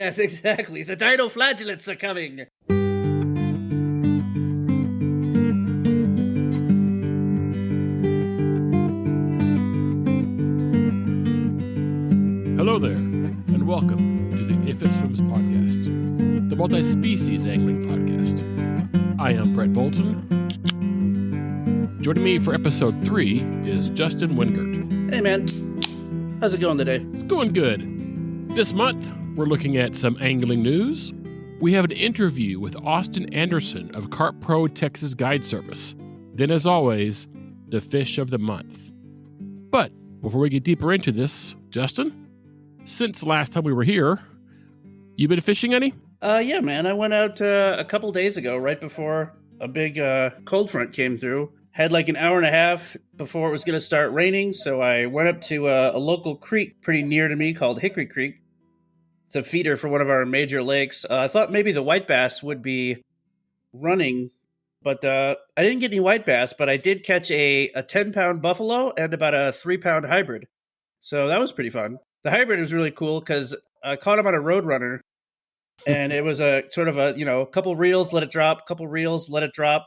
Yes, exactly. The Dinoflagellates are coming. Hello there, and welcome to the If It Swims podcast, the multi-species angling podcast. I am Brett Bolton. Joining me for episode 3 is Justin Wingert. Hey, man. How's it going today? It's going good. This month, we're looking at some angling news. We have an interview with Austin Anderson of CarpPro Texas Guide Service. Then, as always, the fish of the month. But before we get deeper into this, Justin, since last time we were here, you been fishing any? Yeah, man. I went out a couple days ago, right before a big cold front came through. Had like an hour and a half before it was going to start raining, so I went up to a local creek pretty near to me called Hickory Creek. It's a feeder for one of our major lakes. I thought maybe the white bass would be running, but I didn't get any white bass, but I did catch a 10-pound buffalo and about a 3-pound hybrid. So that was pretty fun. The hybrid was really cool because I caught him on a Roadrunner, and it was a sort of a, couple reels, let it drop, couple reels, let it drop,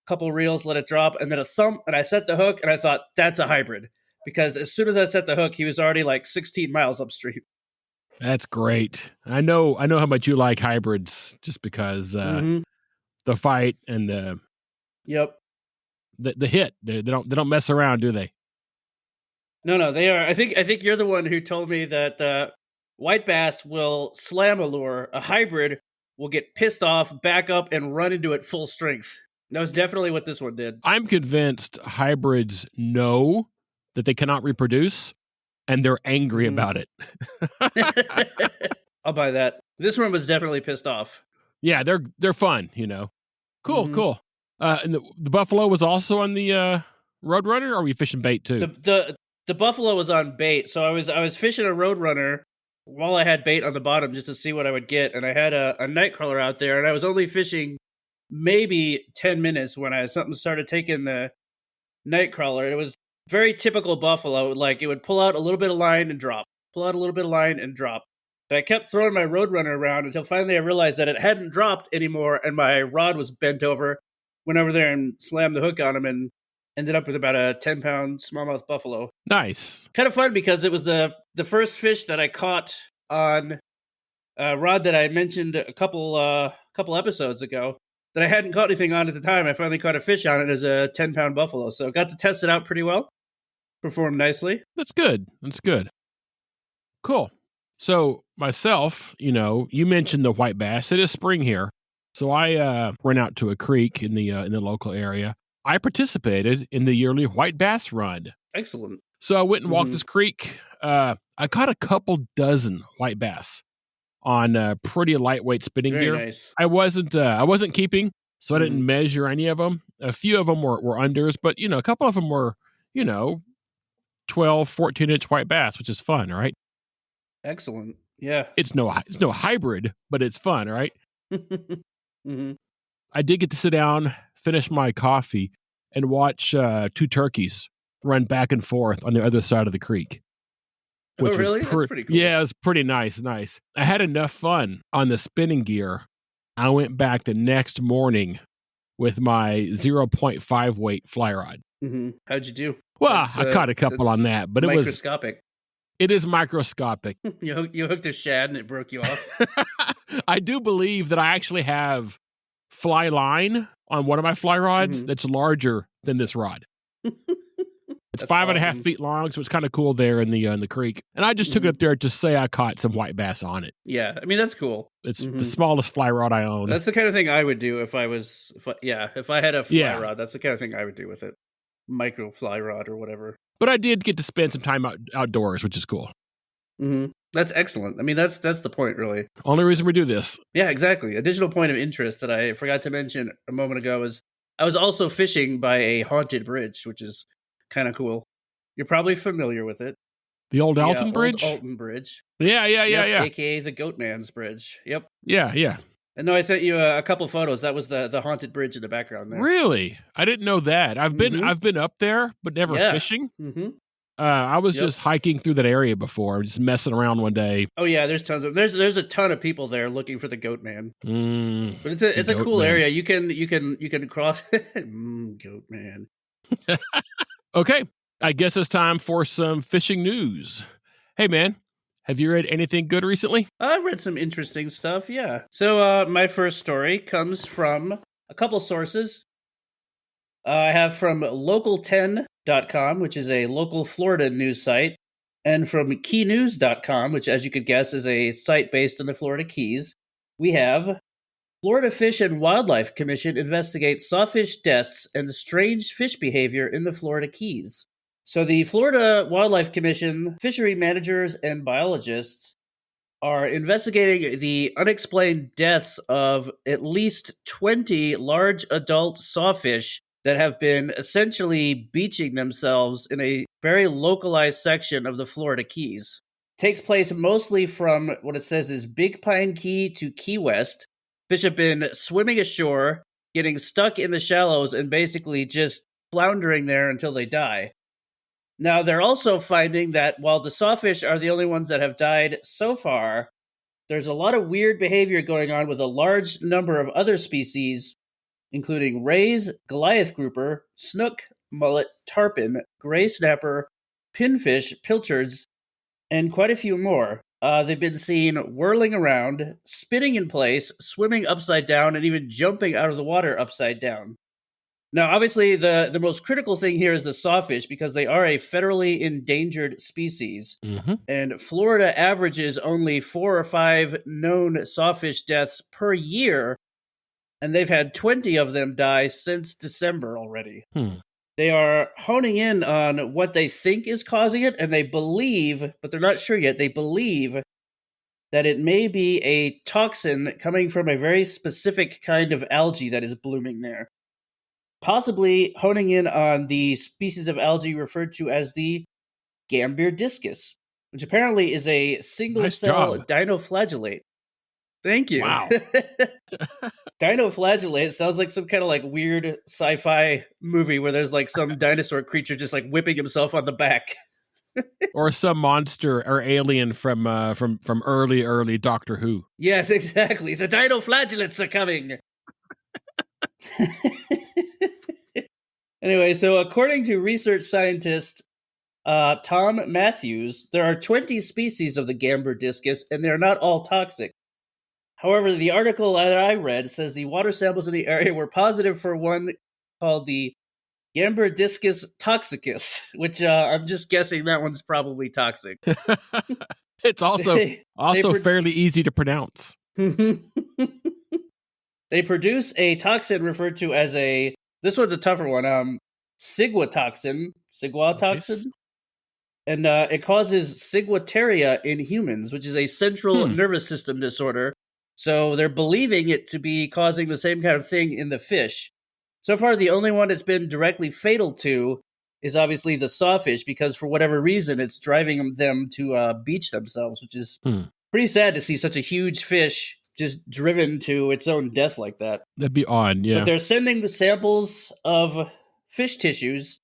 couple reels, let it drop, and then a thump, and I set the hook, and I thought, that's a hybrid. Because as soon as I set the hook, he was already like 16 miles upstream. That's great. I know how much you like hybrids, just because the fight and the hit. They don't mess around, do they? No, they are. I think you're the one who told me that the white bass will slam a lure. A hybrid will get pissed off, back up, and run into it full strength. That was definitely what this one did. I'm convinced hybrids know that they cannot reproduce, and they're angry about it. I'll buy that. This one was definitely pissed off. Yeah, they're fun, Cool. And the buffalo was also on the Roadrunner, or are we fishing bait too? The buffalo was on bait, so I was fishing a Roadrunner while I had bait on the bottom just to see what I would get, and I had a nightcrawler out there, and I was only fishing maybe 10 minutes when something started taking the nightcrawler. It was very typical buffalo. Like, it would pull out a little bit of line and drop, pull out a little bit of line and drop. But I kept throwing my Roadrunner around until finally I realized that it hadn't dropped anymore, and my rod was bent over. Went over there and slammed the hook on him and ended up with about a 10-pound smallmouth buffalo. Nice. Kind of fun because it was the first fish that I caught on a rod that I mentioned a couple episodes ago that I hadn't caught anything on at the time. I finally caught a fish on it as a 10-pound buffalo. So got to test it out pretty well. Performed nicely. That's good. Cool. So myself, you mentioned the white bass. It is spring here. So I went out to a creek in the local area. I participated in the yearly white bass run. Excellent. So I went and walked this creek. I caught a couple dozen white bass on pretty lightweight spinning gear. Nice. I wasn't keeping, so I didn't measure any of them. A few of them were unders, but a couple of them were 12, 14-inch white bass, which is fun, right? Excellent. Yeah. It's no hybrid, but it's fun, right? I did get to sit down, finish my coffee, and watch 2 turkeys run back and forth on the other side of the creek. Which really? That's pretty cool. Yeah, it was pretty nice. I had enough fun on the spinning gear. I went back the next morning with my 0.5 weight fly rod. How'd you do? Well, I caught a couple on that, but microscopic. It is microscopic. You hooked a shad and it broke you off. I do believe that I actually have fly line on one of my fly rods that's larger than this rod. It's 5.5 feet long, so it's kind of cool there in the creek. And I just took it up there to say I caught some white bass on it. Yeah, I mean, that's cool. It's the smallest fly rod I own. That's the kind of thing I would do if I had a fly rod. That's the kind of thing I would do with it. Micro fly rod or whatever. But I did get to spend some time outdoors, which is cool. That's excellent. I mean, that's the point, really. Only reason we do this. Yeah, exactly. Additional point of interest that I forgot to mention a moment ago is I was also fishing by a haunted bridge, which is kind of cool. You're probably familiar with it. The old Alton Bridge? Old Alton Bridge. Yeah. AKA the Goatman's Bridge. Yep. Yeah. And no, I sent you a couple photos. That was the haunted bridge in the background there. Really? I didn't know that. I've been up there, but never fishing. I was just hiking through that area before, just messing around one day. Oh yeah, there's tons of there's a ton of people there looking for the goat man. But it's a cool area. You can cross goat man. Okay, I guess it's time for some fishing news. Hey man, have you read anything good recently? I read some interesting stuff, yeah. So my first story comes from a couple sources. I have from local10.com, which is a local Florida news site, and from keynews.com, which, as you could guess, is a site based in the Florida Keys. We have Florida Fish and Wildlife Commission investigates sawfish deaths and strange fish behavior in the Florida Keys. So the Florida Wildlife Commission fishery managers and biologists are investigating the unexplained deaths of at least 20 large adult sawfish that have been essentially beaching themselves in a very localized section of the Florida Keys. Takes place mostly from what it says is Big Pine Key to Key West. Fish have been swimming ashore, getting stuck in the shallows, and basically just floundering there until they die. Now, they're also finding that while the sawfish are the only ones that have died so far, there's a lot of weird behavior going on with a large number of other species, including rays, Goliath grouper, snook, mullet, tarpon, gray snapper, pinfish, pilchards, and quite a few more. They've been seen whirling around, spinning in place, swimming upside down, and even jumping out of the water upside down. Now, obviously, the most critical thing here is the sawfish because they are a federally endangered species. Mm-hmm. And Florida averages only 4 or 5 known sawfish deaths per year, and they've had 20 of them die since December already. They are honing in on what they think is causing it, and they believe, but they're not sure yet, they believe that it may be a toxin coming from a very specific kind of algae that is blooming there. Possibly honing in on the species of algae referred to as the Gambir discus, which apparently is a single-cell dinoflagellate. Thank you. Wow. Dinoflagellate sounds like some kind of like weird sci-fi movie where there's like some dinosaur creature just like whipping himself on the back. Or some monster or alien from early Doctor Who. Yes, exactly. The dinoflagellates are coming. Anyway, so according to research scientist Tom Matthews, there are 20 species of the Gambir discus, and they're not all toxic. However, the article that I read says the water samples in the area were positive for one called the Gambir discus toxicus, which I'm just guessing that one's probably toxic. It's also fairly easy to pronounce. They produce a toxin referred to as this one's a tougher one, ciguatoxin. Nice. And it causes ciguataria in humans, which is a central nervous system disorder. So they're believing it to be causing the same kind of thing in the fish. So far, the only one it's been directly fatal to is obviously the sawfish, because for whatever reason, it's driving them to beach themselves, which is pretty sad to see such a huge fish just driven to its own death like that. That'd be odd, yeah. But they're sending samples of fish tissues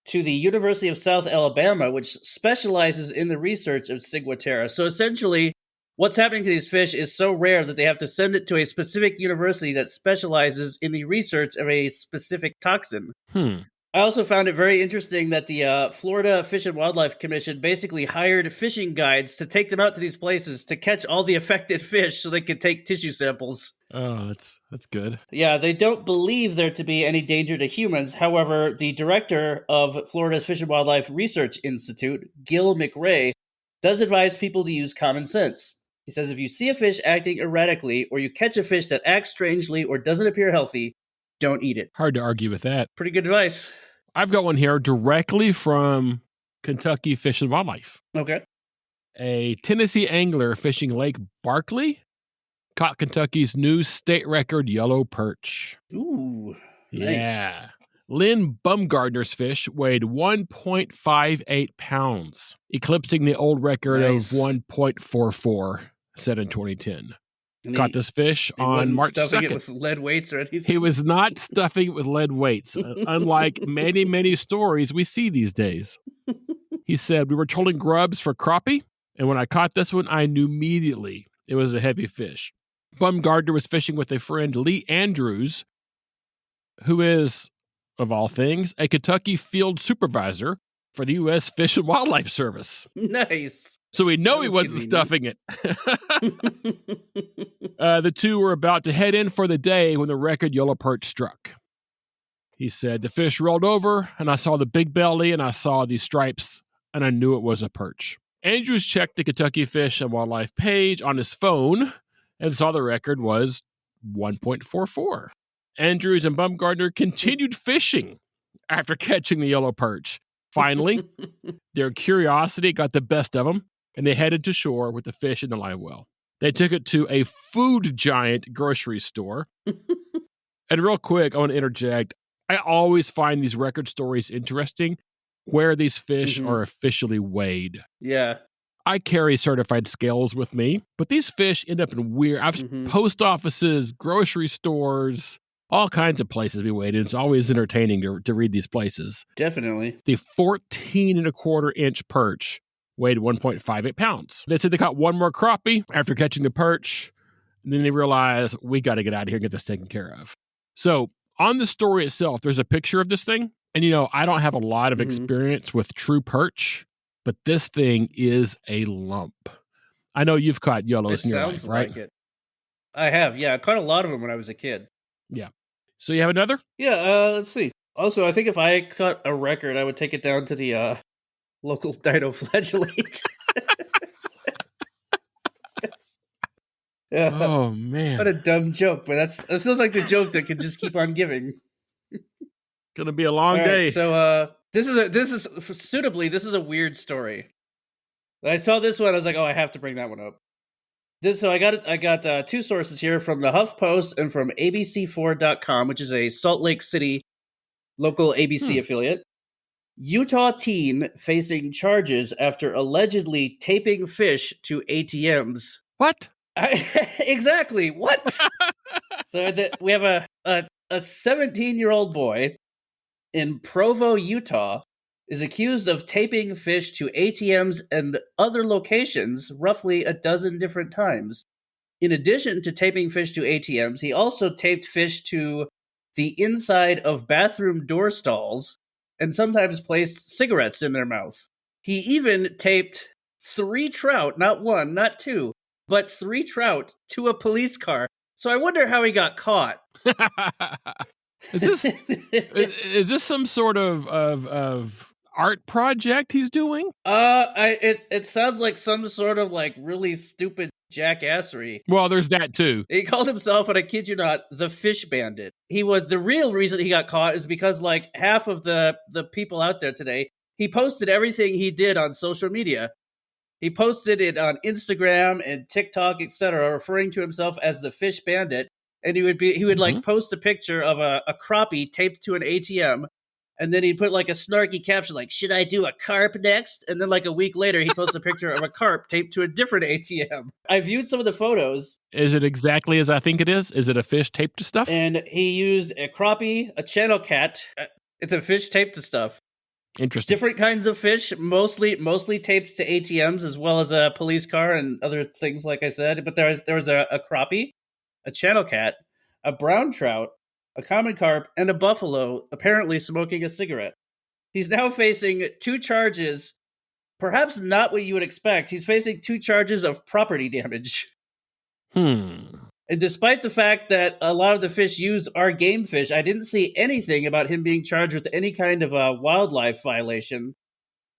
to the University of South Alabama, which specializes in the research of ciguatera. So essentially, what's happening to these fish is so rare that they have to send it to a specific university that specializes in the research of a specific toxin. I also found it very interesting that the Florida Fish and Wildlife Commission basically hired fishing guides to take them out to these places to catch all the affected fish so they could take tissue samples. Oh, that's good. Yeah, they don't believe there to be any danger to humans. However, the director of Florida's Fish and Wildlife Research Institute, Gil McRae, does advise people to use common sense. He says if you see a fish acting erratically, or you catch a fish that acts strangely or doesn't appear healthy, don't eat it. Hard to argue with that. Pretty good advice. I've got one here directly from Kentucky Fish and Wildlife. Okay. A Tennessee angler fishing Lake Barkley caught Kentucky's new state record yellow perch. Ooh, yeah. Nice. Lynn Bumgardner's fish weighed 1.58 pounds, eclipsing the old record of 1.44 set in 2010. Caught this fish on March 2nd. Stuffing it with lead weights or anything? He was not stuffing it with lead weights, unlike many, many stories we see these days. He said, we were trolling grubs for crappie, and when I caught this one, I knew immediately it was a heavy fish. Bumgardner was fishing with a friend, Lee Andrews, who is, of all things, a Kentucky field supervisor for the U.S. Fish and Wildlife Service. Nice. So we know he wasn't stuffing it. The two were about to head in for the day when the record yellow perch struck. He said, the fish rolled over, and I saw the big belly, and I saw these stripes, and I knew it was a perch. Andrews checked the Kentucky Fish and Wildlife page on his phone and saw the record was 1.44. Andrews and Bumgardner continued fishing after catching the yellow perch. Finally, their curiosity got the best of them, and they headed to shore with the fish in the live well. They took it to a food giant grocery store. And real quick, I want to interject. I always find these record stories interesting where these fish are officially weighed. Yeah. I carry certified scales with me, but these fish end up in weird post offices, grocery stores, all kinds of places to be weighed in. It's always entertaining to read these places. Definitely. The 14.25-inch perch weighed 1.58 pounds. They said they caught one more crappie after catching the perch, and then they realized, we got to get out of here and get this taken care of. So on the story itself, there's a picture of this thing. And, I don't have a lot of experience with true perch, but this thing is a lump. I know you've caught yellows in your life, right? Like it. I have, yeah. I caught a lot of them when I was a kid. Yeah. So you have another? Yeah, let's see. Also, I think if I cut a record, I would take it down to the local Dinoflagellate. Yeah. Oh, man. What a dumb joke, but it feels like the joke that could just keep on giving. Gonna be a long day. So this is a weird story. I saw this one, I was like, oh, I have to bring that one up. I got two sources here from the HuffPost and from abc4.com, which is a Salt Lake City local ABC affiliate. Utah teen facing charges after allegedly taping fish to ATMs. What? Exactly. What? So we have a 17-year-old boy in Provo, Utah, is accused of taping fish to ATMs and other locations roughly a dozen different times. In addition to taping fish to ATMs, he also taped fish to the inside of bathroom door stalls and sometimes placed cigarettes in their mouth. He even taped 3 trout, not 1, not 2, but 3 trout to a police car. So I wonder how he got caught. Is this some sort of art project he's doing? It sounds like some sort of like really stupid jackassery. Well, there's that too. He called himself, and I kid you not, the Fish Bandit. The real reason he got caught is because like half of the people out there today, he posted everything he did on social media. He posted it on Instagram and TikTok, etc., referring to himself as the Fish Bandit. And he would like post a picture of a crappie taped to an ATM, and then he'd put like a snarky caption like, should I do a carp next? And then like a week later, he posts a picture of a carp taped to a different ATM. I viewed some of the photos. Is it exactly as I think it is? Is it a fish taped to stuff? And he used a crappie, a channel cat. It's a fish taped to stuff. Interesting. Different kinds of fish, mostly taped to ATMs, as well as a police car and other things, like I said. But there was a crappie, a channel cat, a brown trout, a common carp, and a buffalo, apparently smoking a cigarette. He's now facing 2 charges, perhaps not what you would expect. He's facing 2 charges of property damage. And despite the fact that a lot of the fish used are game fish, I didn't see anything about him being charged with any kind of a wildlife violation.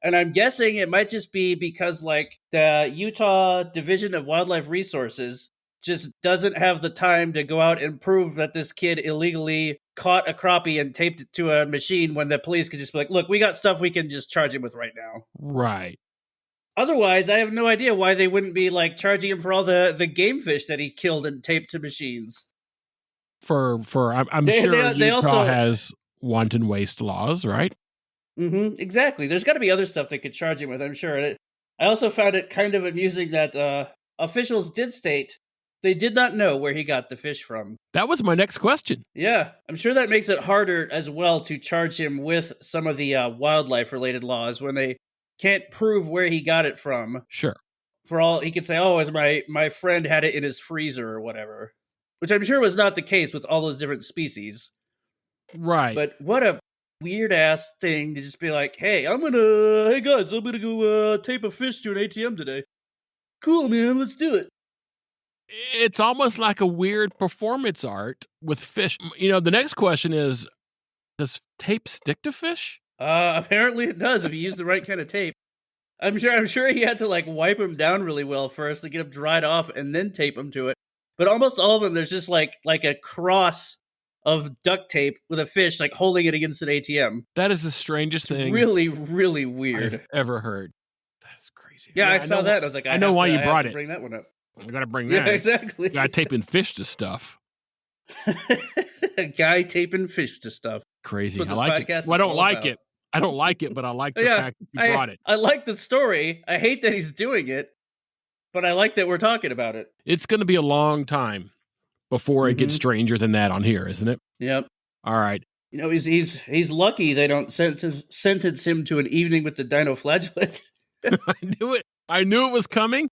And I'm guessing it might just be because, like, the Utah Division of Wildlife Resources just doesn't have the time to go out and prove that this kid illegally caught a crappie and taped it to a machine when the police could just be like, look, we got stuff we can just charge him with right now. Right. Otherwise, I have no idea why they wouldn't be like charging him for all the game fish that he killed and taped to machines. I'm sure Utah has wanton waste laws, right? Exactly. There's got to be other stuff they could charge him with, I'm sure. I also found it kind of amusing that officials did state they did not know where he got the fish from. That was my next question. Yeah, I'm sure that makes it harder as well to charge him with some of the wildlife-related laws when they can't prove where he got it from. Sure. For all he could say, oh, as my friend had it in his freezer or whatever, which I'm sure was not the case with all those different species. Right. But what a weird ass thing to just be like, hey guys, I'm gonna go tape a fish to an ATM today. Cool, man, let's do it. It's almost like a weird performance art with fish. The next question is, does tape stick to fish? Apparently it does if you use the right kind of tape. I'm sure he had to like wipe him down really well first to get him dried off and then tape him to it. But almost all of them, there's just like a cross of duct tape with a fish like holding it against an ATM. That is the strangest thing really, really weird I've ever heard. That's crazy. Yeah, I saw that. And I was like, I know why you brought it. Bring that one up. I gotta bring that. Yeah, exactly. You gotta tape in fish to stuff. A guy taping fish to stuff. Crazy. I like it. Well, I don't like it. I don't like it, but I like the fact that you brought it. I like the story. I hate that he's doing it, but I like that we're talking about it. It's going to be a long time before it gets stranger than that on here, isn't it? Yep. All right. He's lucky they don't sentence him to an evening with the Dinoflagellates. I knew it was coming.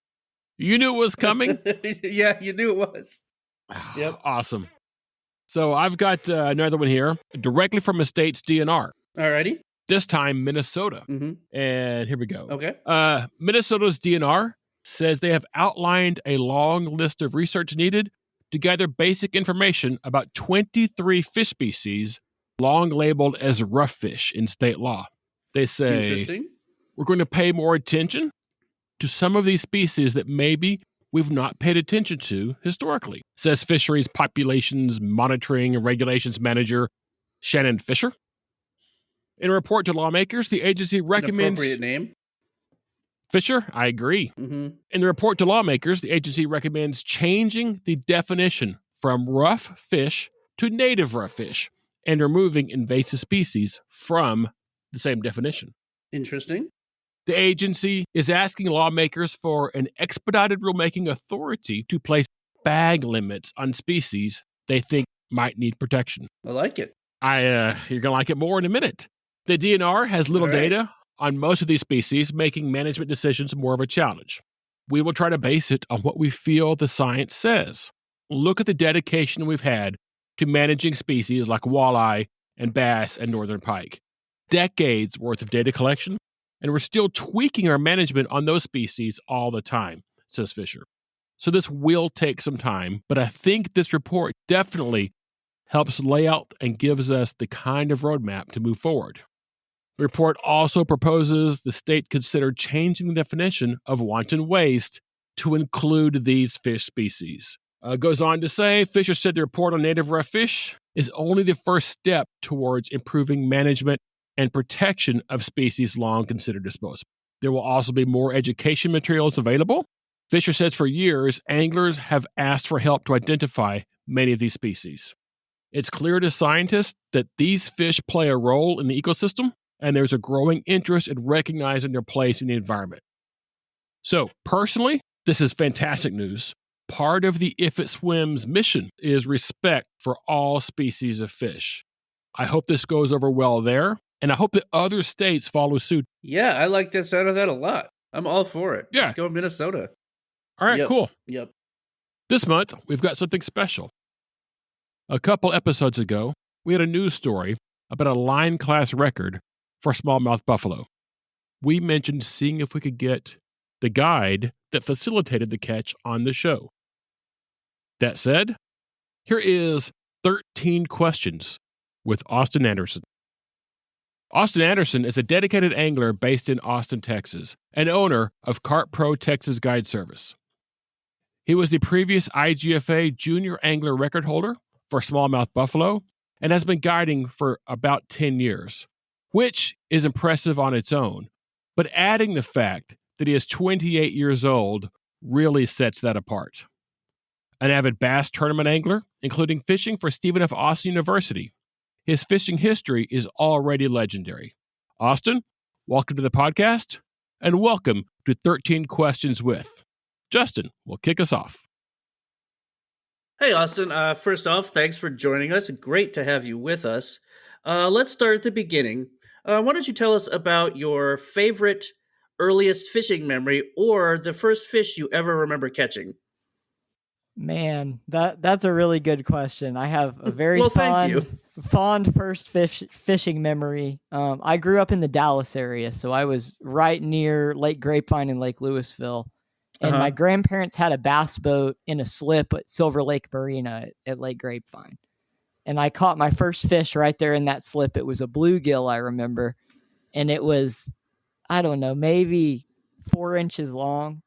You knew it was coming? Yeah, you knew it was. Yep. Awesome. So I've got another one here, directly from a state's DNR. Alrighty. This time, Minnesota. Mm-hmm. And here we go. Okay. Minnesota's DNR says they have outlined a long list of research needed to gather basic information about 23 fish species long labeled as rough fish in state law. They say, interesting. We're going to pay more attention to some of these species that maybe we've not paid attention to historically, says Fisheries Populations Monitoring and Regulations Manager Shannon Fisher. In a report to lawmakers, the agency recommends... An appropriate name. Fisher, I agree. Mm-hmm. In the report to lawmakers, the agency recommends changing the definition from rough fish to native rough fish and removing invasive species from the same definition. Interesting. The agency is asking lawmakers for an expedited rulemaking authority to place bag limits on species they think might need protection. I like it. You're going to like it more in a minute. The DNR has little data on most of these species, making management decisions more of a challenge. We will try to base it on what we feel the science says. Look at the dedication we've had to managing species like walleye and bass and northern pike. Decades worth of data collection, and we're still tweaking our management on those species all the time, says Fisher. So this will take some time, but I think this report definitely helps lay out and gives us the kind of roadmap to move forward. The report also proposes the state consider changing the definition of wanton waste to include these fish species. Goes on to say, Fisher said the report on native rough fish is only the first step towards improving management and protection of species long considered disposable. There will also be more education materials available. Fisher says for years, anglers have asked for help to identify many of these species. It's clear to scientists that these fish play a role in the ecosystem, and there's a growing interest in recognizing their place in the environment. So, personally, this is fantastic news. Part of the If It Swims mission is respect for all species of fish. I hope this goes over well there, and I hope that other states follow suit. Yeah, I like the sound of that a lot. I'm all for it. Yeah. Let's go Minnesota. All right, cool. Yep. This month, we've got something special. A couple episodes ago, we had a news story about a line class record for smallmouth buffalo. We mentioned seeing if we could get the guide that facilitated the catch on the show. That said, here is 13 questions with Austin Anderson. Austin Anderson is a dedicated angler based in Austin, Texas, and owner of CarpPro Texas Guide Service. He was the previous IGFA junior angler record holder for smallmouth buffalo and has been guiding for about 10 years, which is impressive on its own, but adding the fact that he is 28 years old really sets that apart. An avid bass tournament angler, including fishing for Stephen F. Austin University. His fishing history is already legendary. Austin, welcome to the podcast, and welcome to 13 Questions with. Justin will kick us off. Hey, Austin. First off, thanks for joining us. Great to have you with us. Let's start at the beginning. Why don't you tell us about your favorite earliest fishing memory or the first fish you ever remember catching? Man, that's a really good question. I have a very Well, thank you. fond first fishing memory. I grew up in the Dallas area, so I was right near Lake Grapevine and Lake Louisville. And my grandparents had a bass boat in a slip at Silver Lake Marina at Lake Grapevine. And I caught my first fish right there in that slip. It was a bluegill, I remember. And it was, I don't know, maybe 4 inches long.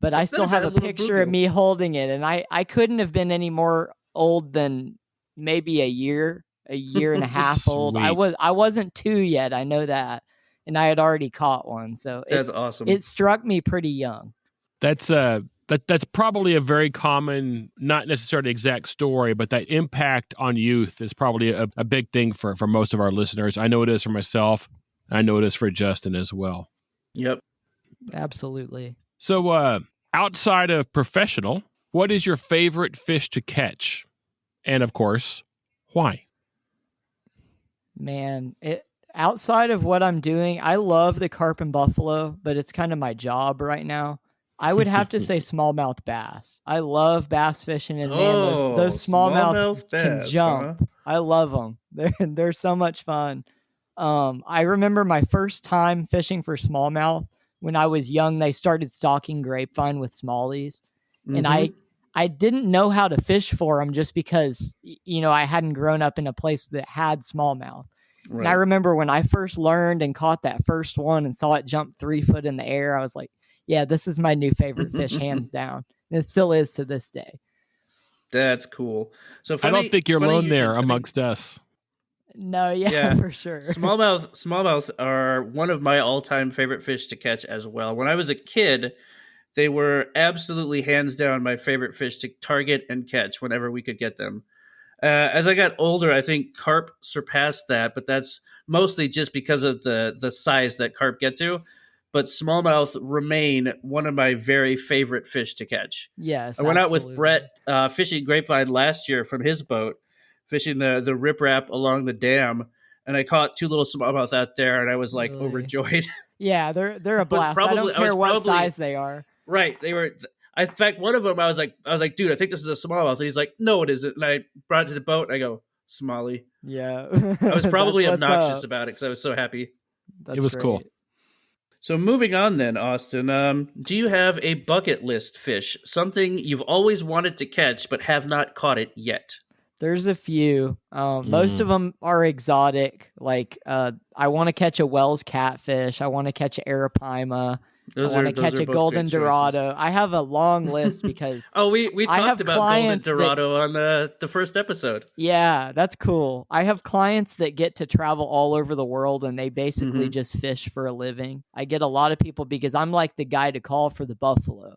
But I still have a picture of me holding it. And I couldn't have been any more old than maybe a year and a half old. I wasn't 2 yet. I know that. And I had already caught one. So that's awesome. It struck me pretty young. That's probably a very common, not necessarily exact story, but that impact on youth is probably a big thing for most of our listeners. I know it is for myself. I know it is for Justin as well. Yep. Absolutely. So outside of professional, what is your favorite fish to catch? And of course, why? Man, outside of what I'm doing, I love the carp and buffalo, but it's kind of my job right now. I would have to say smallmouth bass. I love bass fishing, and man, those smallmouth can jump. Huh? I love them. They're so much fun. I remember my first time fishing for smallmouth when I was young. They started stocking grapevine with smallies, and I didn't know how to fish for them just because I hadn't grown up in a place that had smallmouth. Right. And I remember when I first learned and caught that first one and saw it jump 3 foot in the air, I was like, yeah, this is my new favorite fish, hands down. And it still is to this day. That's cool. So I don't think you're alone there amongst us. No, yeah, for sure. Smallmouth are one of my all-time favorite fish to catch as well. When I was a kid, they were absolutely hands down my favorite fish to target and catch whenever we could get them. As I got older, I think carp surpassed that, but that's mostly just because of the size that carp get to. But smallmouth remain one of my very favorite fish to catch. Yes, I went out with Bret fishing grapevine last year from his boat, fishing the riprap along the dam, and I caught 2 little smallmouth out there, and I was like overjoyed. Yeah, they're a blast. I don't care what size they are. Right, they were. In fact, one of them, I was like, dude, I think this is a smallmouth. And he's like, no, it isn't. And I brought it to the boat, and I go, Smalley. Yeah, I was probably obnoxious about it because I was so happy. It was cool. So moving on then, Austin, do you have a bucket list fish, something you've always wanted to catch but have not caught it yet? There's a few. Most of them are exotic. Like I want to catch a Wells catfish. I want to catch an arapaima. I want to catch a golden dorado. I have a long list because we talked about golden dorado on the first episode. Yeah, that's cool. I have clients that get to travel all over the world and they basically just fish for a living. I get a lot of people because I'm like the guy to call for the buffalo.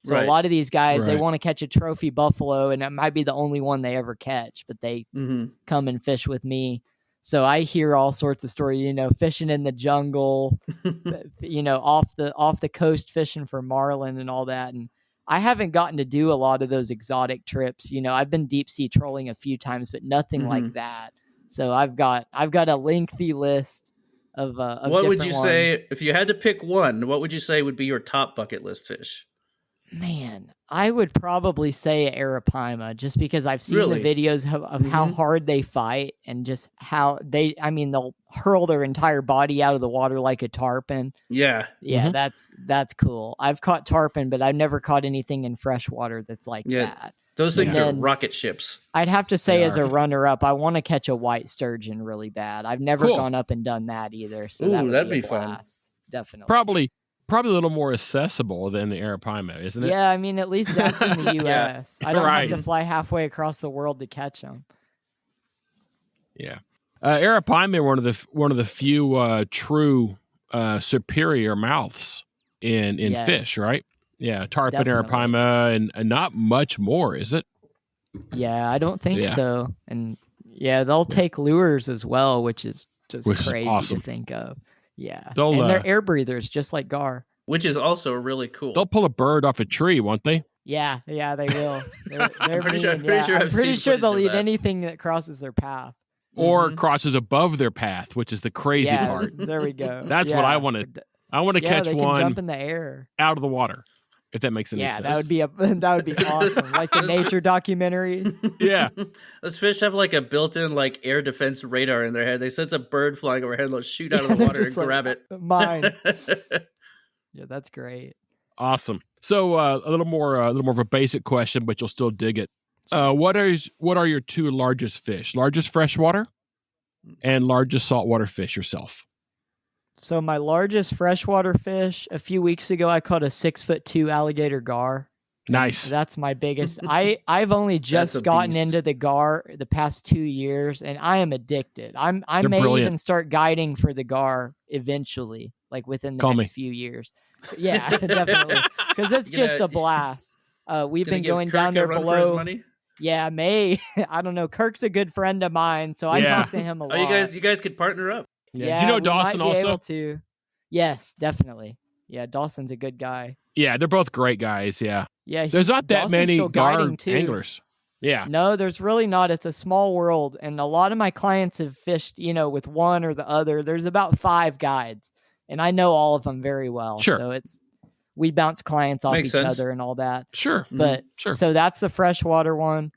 So a lot of these guys, they want to catch a trophy buffalo, and it might be the only one they ever catch, but they come and fish with me. So I hear all sorts of stories, fishing in the jungle, off the coast fishing for marlin and all that. And I haven't gotten to do a lot of those exotic trips. I've been deep sea trolling a few times, but nothing like that. So I've got a lengthy list of what would you say if you had to pick one? What would you say would be your top bucket list fish? Man, I would probably say arapaima just because I've seen the videos of how hard they fight and just how they'll hurl their entire body out of the water like a tarpon. Yeah. Yeah, that's cool. I've caught tarpon, but I've never caught anything in freshwater that's like that. Those things are rocket ships. I'd have to say as a runner-up, I want to catch a white sturgeon really bad. I've never gone up and done that either. So that'd be fun. Definitely. Probably a little more accessible than the arapaima, isn't it? Yeah, I mean, at least that's in the U.S. I don't have to fly halfway across the world to catch them. Yeah, arapaima are one of the few true superior mouths in fish, right? Yeah, tarpon, arapaima, and not much more, is it? Yeah, I don't think so. And they'll take lures as well, which is just crazy to think of. Yeah, and they're air breathers, just like gar. Which is also really cool. They'll pull a bird off a tree, won't they? Yeah, they will. They're I'm pretty sure they'll eat anything that crosses their path. Or crosses above their path, which is the crazy part. There we go. That's what I want to... I want to catch they can one jump in the air. out of the water, if that makes any sense. That would be awesome. Like the nature documentaries. Yeah. Those fish have like a built-in like air defense radar in their head. They sense a bird flying overhead, they'll shoot out of the water and grab it. Mine. Yeah, that's great. Awesome. So a little more of a basic question, but you'll still dig it. What are your two largest fish? Largest freshwater and largest saltwater fish yourself? So my largest freshwater fish, a few weeks ago, I caught a 6'2" alligator gar. Nice. That's my biggest. I've only just gotten into the gar the past 2 years, and I am addicted. I may brilliant. even start guiding for the gar eventually, like within the next few years. Yeah, definitely, because it's just a blast. We've been going down there below. Yeah, I don't know. Kirk's a good friend of mine, so I talk to him a lot. You guys could partner up. Yeah. Do you know Dawson also? Yes, definitely. Yeah, Dawson's a good guy. Yeah, they're both great guys. Yeah. Yeah. There's not that Dawson's many gar too. anglers. Yeah. No, there's really not. It's a small world, and a lot of my clients have fished, with one or the other. There's about 5 guides, and I know all of them very well. Sure. So we bounce clients off each other and all that. Sure. But so that's the freshwater one.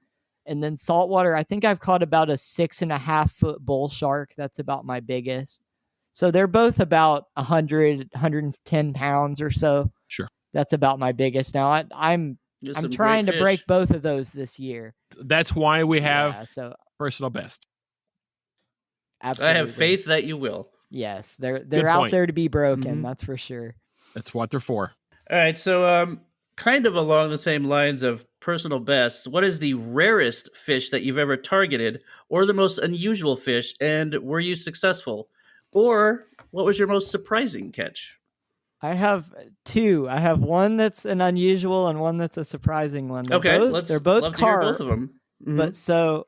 And then saltwater, I think I've caught about a 6.5 foot bull shark. That's about my biggest. So they're both about 100, 110 pounds or so. Sure. That's about my biggest. Now I'm trying to break both of those this year. That's why we have personal best. Absolutely. I have faith that you will. Yes, they're out there to be broken. That's for sure. That's what they're for. All right, so kind of along the same lines of personal bests, what is the rarest fish that you've ever targeted, or the most unusual fish, and were you successful? Or what was your most surprising catch? I have 2. I have one that's an unusual and one that's a surprising one. They're both carp. To hear both of them. Mm-hmm. But so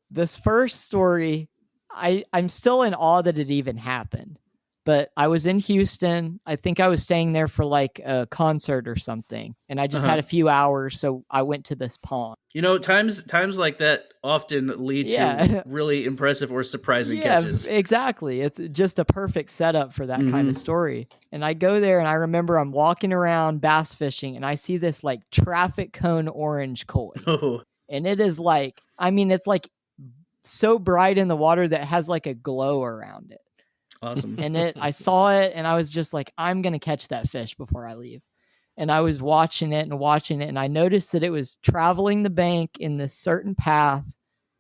this first story, I'm still in awe that it even happened. But I was in Houston. I think I was staying there for like a concert or something. And I just had a few hours, so I went to this pond. Times like that often lead to really impressive or surprising catches. Exactly. It's just a perfect setup for that kind of story. And I go there, and I remember I'm walking around bass fishing, and I see this like traffic cone orange koi. Oh. And it is like, it's like so bright in the water that it has like a glow around it. Awesome. And I saw it, and I was just like, I'm going to catch that fish before I leave. And I was watching it, and I noticed that it was traveling the bank in this certain path.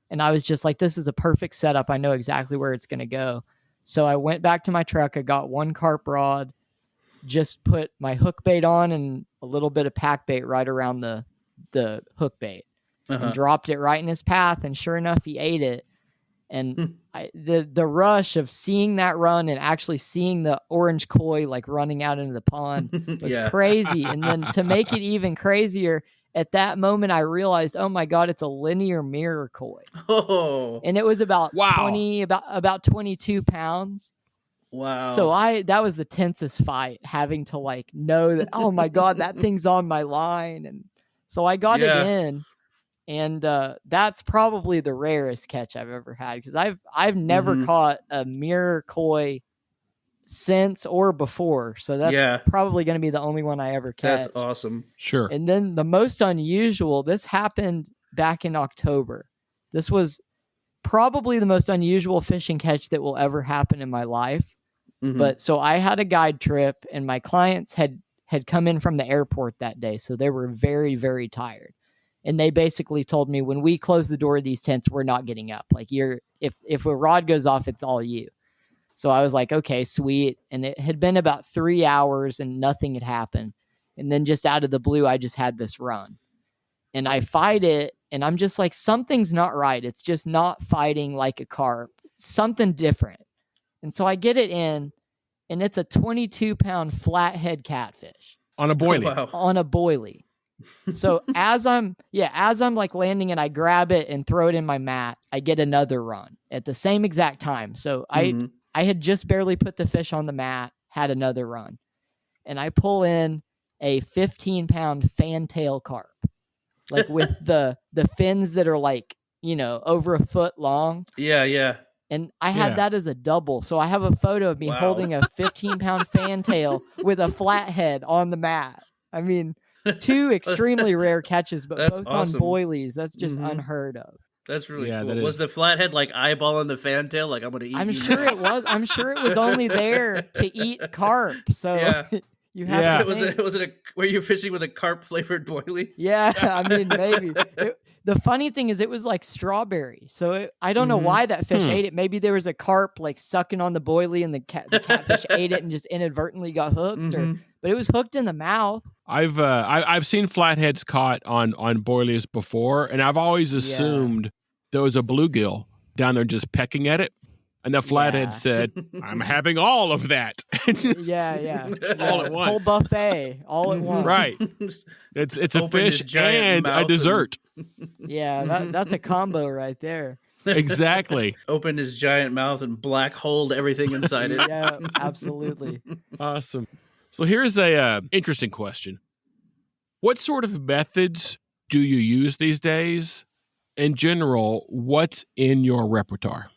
And I was just like, this is a perfect setup. I know exactly where it's going to go. So I went back to my truck. I got one carp rod, just put my hook bait on and a little bit of pack bait right around the hook bait, and dropped it right in his path. And sure enough, he ate it. And the rush of seeing that run and actually seeing the orange koi like running out into the pond was crazy. And then to make it even crazier, at that moment I realized, oh my God, it's a linear mirror koi. Oh. And it was about 22 pounds. Wow. So that was the tensest fight, having to like know that, oh my God, that thing's on my line. And so I got it in. And that's probably the rarest catch I've ever had, because I've never caught a mirror koi since or before. So that's probably going to be the only one I ever catch. That's awesome. Sure. And then the most unusual, this happened back in October. This was probably the most unusual fishing catch that will ever happen in my life. But so I had a guide trip, and my clients had come in from the airport that day. So they were very, very tired. And they basically told me, when we close the door of these tents, we're not getting up. Like, if a rod goes off, it's all you. So I was like, okay, sweet. And it had been about 3 hours and nothing had happened. And then just out of the blue, I just had this run. And I fight it, and I'm just like, something's not right. It's just not fighting like a carp. Something different. And so I get it in, and it's a 22-pound flathead catfish. On a boilie. Wow. On a boilie. So as I'm like landing it, I grab it and throw it in my mat. I get another run at the same exact time. So I had just barely put the fish on the mat, had another run, and I pull in a 15-pound fantail carp, like with the fins that are like, over a foot long. Yeah. And I had that as a double. So I have a photo of me holding a 15-pound fantail with a flathead on the mat. I mean, 2 extremely rare catches, but both awesome. On boilies. That's just unheard of. That's really cool. Was the flathead like eyeballing the fantail? Like, I'm going to eat I'm you sure next? It was. I'm sure it was only there to eat carp. So you have to were you fishing with a carp flavored boilie? Yeah, I mean, maybe. The funny thing is it was like strawberry. So I don't know why that fish ate it. Maybe there was a carp like sucking on the boilie and the catfish ate it and just inadvertently got hooked. But it was hooked in the mouth. I've seen flatheads caught on boilies before, and I've always assumed there was a bluegill down there just pecking at it. And the flathead said, I'm having all of that. All at once. Whole buffet, all at once. Right. It's a fish and a dessert. That's a combo right there. Exactly. Opened his giant mouth and black holed everything inside it. Yeah, absolutely. Awesome. So here's a interesting question. What sort of methods do you use these days? In general, what's in your repertoire?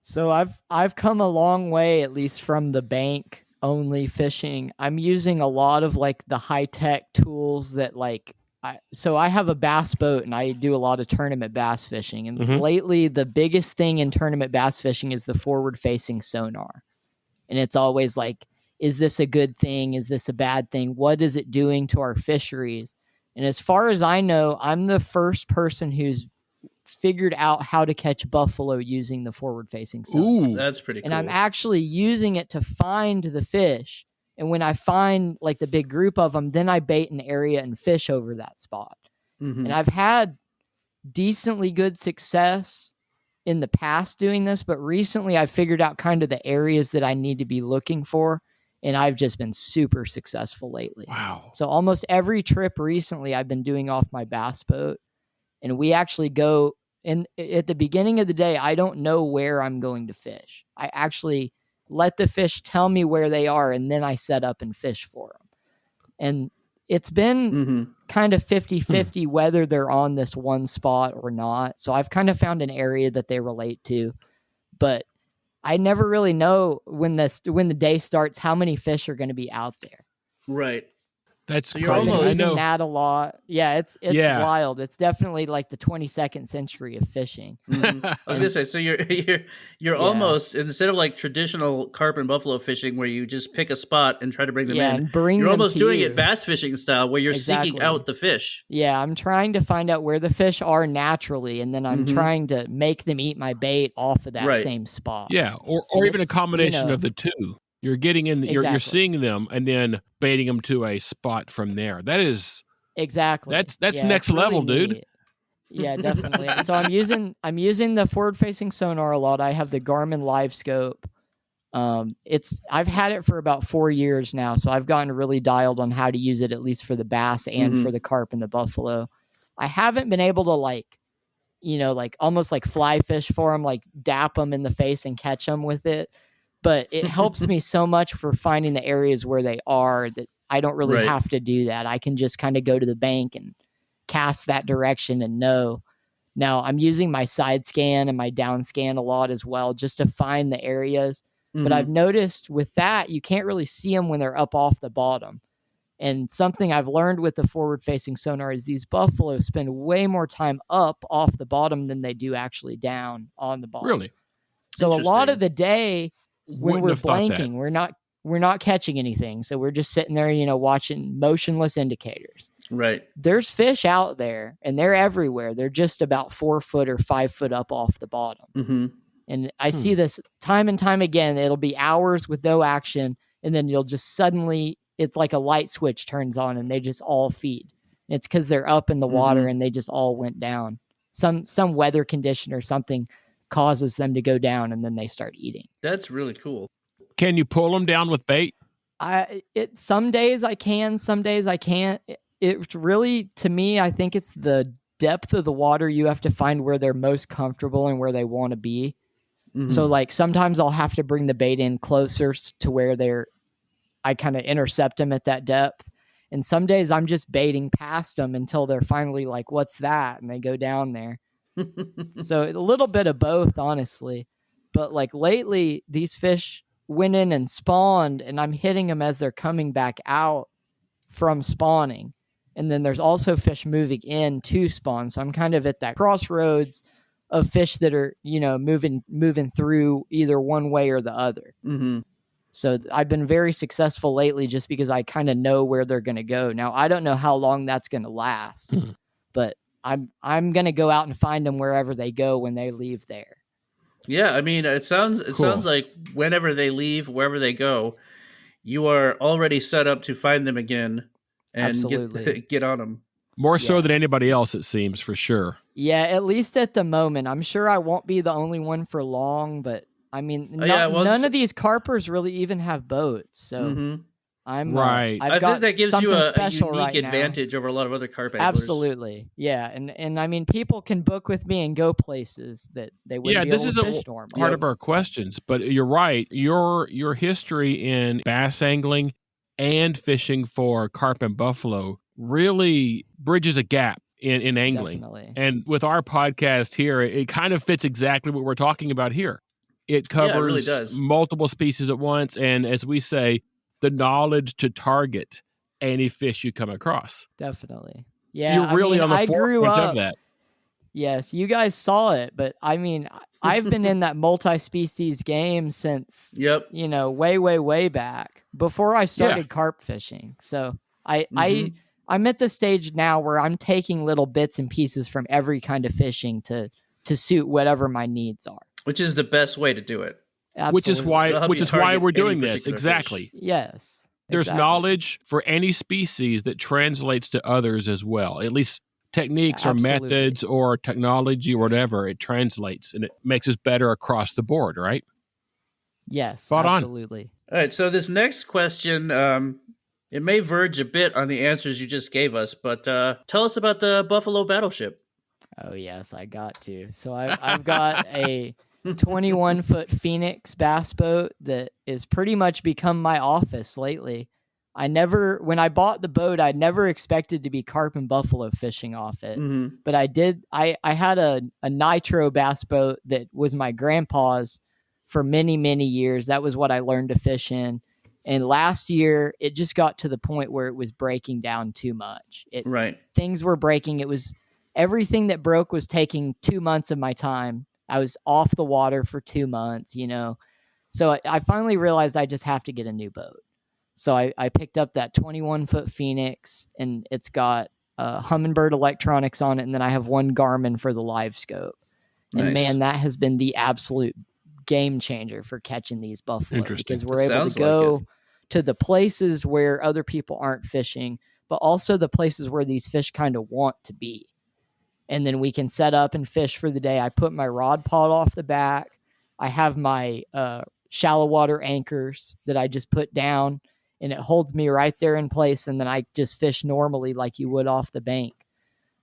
So I've come a long way, at least from the bank only fishing. I'm using a lot of like the high tech tools that I have a bass boat and I do a lot of tournament bass fishing. And lately the biggest thing in tournament bass fishing is the forward facing sonar. And it's always like, is this a good thing? Is this a bad thing? What is it doing to our fisheries? And as far as I know, I'm the first person who's figured out how to catch buffalo using the forward-facing sonar. Ooh, that's pretty cool. And I'm actually using it to find the fish. And when I find like the big group of them, then I bait an area and fish over that spot. And I've had decently good success in the past doing this, but recently I've figured out kind of the areas that I need to be looking for. And I've just been super successful lately. Wow. So almost every trip recently I've been doing off my bass boat. And we actually go, and at the beginning of the day, I don't know where I'm going to fish. I actually let the fish tell me where they are, and then I set up and fish for them. And it's been kind of 50-50 whether they're on this one spot or not. So I've kind of found an area that they relate to. But I never really know when the day starts how many fish are going to be out there. Right. That's so I'm using that a lot. Yeah, it's wild. It's definitely like the 22nd century of fishing. I was gonna say, so you're almost, instead of like traditional carp and buffalo fishing where you just pick a spot and try to bring them in, you're almost doing it bass fishing style where you're seeking out the fish. Yeah, I'm trying to find out where the fish are naturally, and then I'm trying to make them eat my bait off of that same spot. Yeah, or even a combination of the two. You're getting in, you're seeing them and then baiting them to a spot from there. That is That's next level, really dude. Yeah, definitely. So I'm using the forward facing sonar a lot. I have the Garmin Live Scope. I've had it for about 4 years now, so I've gotten really dialed on how to use it, at least for the bass and for the carp and the buffalo. I haven't been able to almost like fly fish for them, like dap them in the face and catch them with it. But it helps me so much for finding the areas where they are that I don't really have to do that. I can just kind of go to the bank and cast that direction and know. Now I'm using my side scan and my down scan a lot as well, just to find the areas. But I've noticed with that, you can't really see them when they're up off the bottom. And something I've learned with the forward facing sonar is these buffaloes spend way more time up off the bottom than they do actually down on the bottom. Really? So a lot of the day, when we're blanking, we're not catching anything. So we're just sitting there, watching motionless indicators. Right. There's fish out there and they're everywhere. They're just about 4 foot or 5 foot up off the bottom. And I see this time and time again. It'll be hours with no action. And then you'll just suddenly, it's like a light switch turns on and they just all feed. And it's because they're up in the water and they just all went down. Some weather condition or something causes them to go down and then they start eating. That's really cool. Can you pull them down with bait? Some days I can, some days I can't. It's really, to me, I think it's the depth of the water. You have to find where they're most comfortable and where they want to be. So like sometimes I'll have to bring the bait in closer to where I kind of intercept them at that depth. And some days I'm just baiting past them until they're finally like, what's that? And they go down there. So a little bit of both, honestly. But like lately, these fish went in and spawned, and I'm hitting them as they're coming back out from spawning. And then there's also fish moving in to spawn. So I'm kind of at that crossroads of fish that are, moving through either one way or the other. Mm-hmm. So I've been very successful lately just because I kind of know where they're going to go. Now, I don't know how long that's going to last, but I'm going to go out and find them wherever they go when they leave there. Yeah, I mean, it sounds like whenever they leave, wherever they go, you are already set up to find them again and Absolutely. get on them. More so than anybody else, it seems, for sure. Yeah, at least at the moment. I'm sure I won't be the only one for long, but I mean, none of these carpers really even have boats, so I'm right. I think that gives you a unique right advantage over a lot of other carp anglers. Absolutely, yeah, and I mean, people can book with me and go places that they wouldn't be able to fish normally. Part of our questions, but you're right. Your history in bass angling and fishing for carp and buffalo really bridges a gap in angling. Definitely. And with our podcast here, it kind of fits exactly what we're talking about here. It covers it really does. multiple species at once, and as we say, the knowledge to target any fish you come across. Definitely. Yeah, you're really on the forefront of that. Yes, you guys saw it, but I mean, I've been in that multi-species game since, way, way, way back before I started carp fishing. So I'm at the stage now where I'm taking little bits and pieces from every kind of fishing to suit whatever my needs are. Which is the best way to do it. Absolutely. Which is why we're doing this. Exactly. Fish. Yes. There's knowledge for any species that translates to others as well. At least techniques or methods or technology or whatever, it translates and it makes us better across the board, right? Yes, Spot absolutely. On. All right, so this next question, it may verge a bit on the answers you just gave us, but tell us about the Buffalo Battleship. Oh, yes, I got to. So I've got a 21-foot Phoenix bass boat that is pretty much become my office lately. When I bought the boat, I never expected to be carp and buffalo fishing off it. Mm-hmm. But I did. I had a nitro bass boat that was my grandpa's for many, many years. That was what I learned to fish in. And last year, it just got to the point where it was breaking down too much. Things were breaking. It was everything that broke was taking 2 months of my time. I was off the water for 2 months, So I finally realized I just have to get a new boat. So I picked up that 21-foot Phoenix, and it's got Humminbird electronics on it, and then I have one Garmin for the live scope. Nice. And man, that has been the absolute game changer for catching these buffalo. Because we're able to go to the places where other people aren't fishing, but also the places where these fish kind of want to be. And then we can set up and fish for the day. I put my rod pod off the back. I have my shallow water anchors that I just put down, and it holds me right there in place. And then I just fish normally like you would off the bank.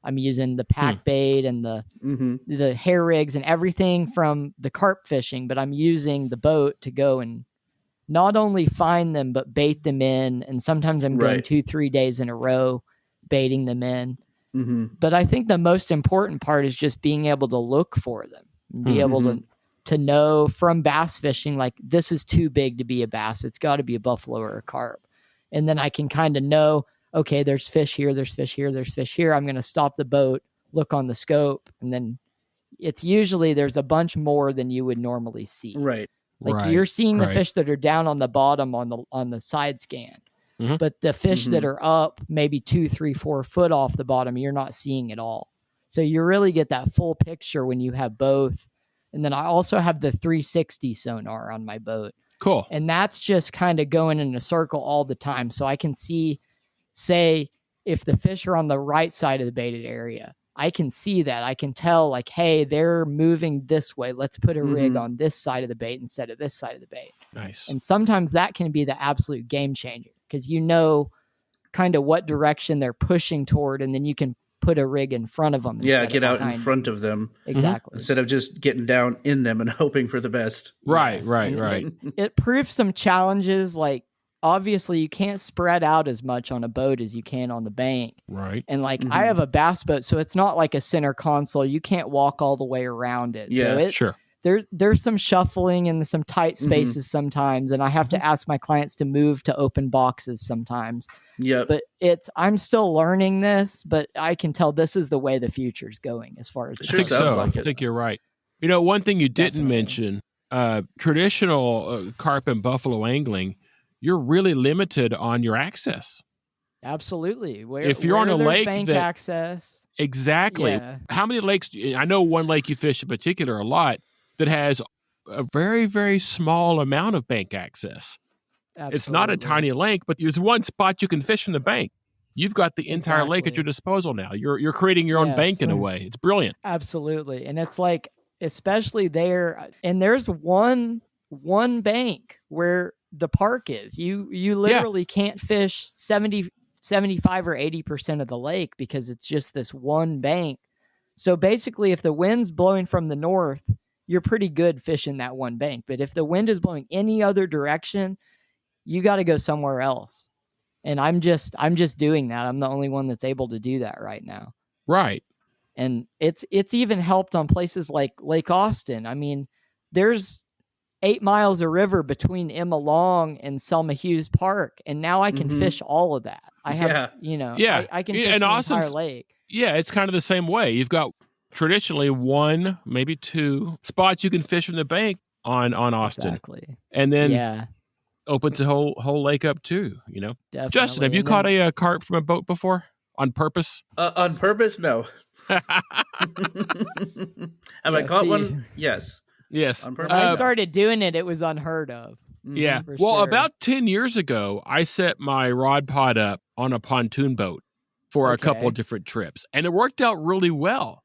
I'm using the pack bait and the hair rigs and everything from the carp fishing, but I'm using the boat to go and not only find them, but bait them in. And sometimes I'm going 2-3 days in a row baiting them in. Mm-hmm. But I think the most important part is just being able to look for them, and be able to know from bass fishing, like this is too big to be a bass. It's got to be a buffalo or a carp. And then I can kind of know, okay, there's fish here, there's fish here, there's fish here. I'm going to stop the boat, look on the scope, and then it's usually there's a bunch more than you would normally see. Right. Like you're seeing the fish that are down on the bottom on the side scan. Mm-hmm. But the fish that are up maybe 2, 3, 4 foot off the bottom, you're not seeing at all. So you really get that full picture when you have both. And then I also have the 360 sonar on my boat. Cool. And that's just kind of going in a circle all the time. So I can see, say, if the fish are on the right side of the baited area, I can see that. I can tell, like, hey, they're moving this way. Let's put a rig on this side of the bait instead of this side of the bait. Nice. And sometimes that can be the absolute game changer, because you know kind of what direction they're pushing toward, and then you can put a rig in front of them. Yeah, get out in front of them. Exactly. Instead of just getting down in them and hoping for the best. Right. It proves some challenges, like obviously you can't spread out as much on a boat as you can on the bank. Right. And like I have a bass boat, so it's not like a center console. You can't walk all the way around it. Yeah, so Sure. There's some shuffling and some tight spaces sometimes, and I have to ask my clients to move to open boxes sometimes. Yep. But I'm still learning this, but I can tell this is the way the future's going as far as I think sounds so. like I it. think you're right. One thing you didn't Definitely. mention, traditional carp and buffalo angling, you're really limited on your access. Absolutely. If you're on a there's lake bank that- access. Exactly. Yeah. How many lakes? I know one lake you fish in particular a lot that has a very, very small amount of bank access. Absolutely. It's not a tiny lake, but there's one spot you can fish from the bank. You've got the entire lake at your disposal now. You're creating your own bank in a way. It's brilliant. Absolutely. And it's like, especially there, and there's one bank where the park is. You literally can't fish 75 or 80% of the lake because it's just this one bank. So basically, if the wind's blowing from the north, you're pretty good fishing that one bank. But if the wind is blowing any other direction, you got to go somewhere else. And I'm just doing that. I'm the only one that's able to do that right now. Right. And it's even helped on places like Lake Austin. I mean, there's 8 miles of river between Emma Long and Selma Hughes Park, and now I can fish all of that. I have, I can fish the entire lake. Yeah, it's kind of the same way. You've got traditionally one, maybe two spots you can fish from the bank on Austin. Exactly. And then opens the whole lake up too, Definitely. Justin, have you caught a carp from a boat before on purpose? On purpose? No. Have I caught one? Yes. Yes. On purpose. When I started doing it, it was unheard of. Yeah. For Well, sure. about 10 years ago, I set my rod pod up on a pontoon boat for a couple of different trips, and it worked out really well.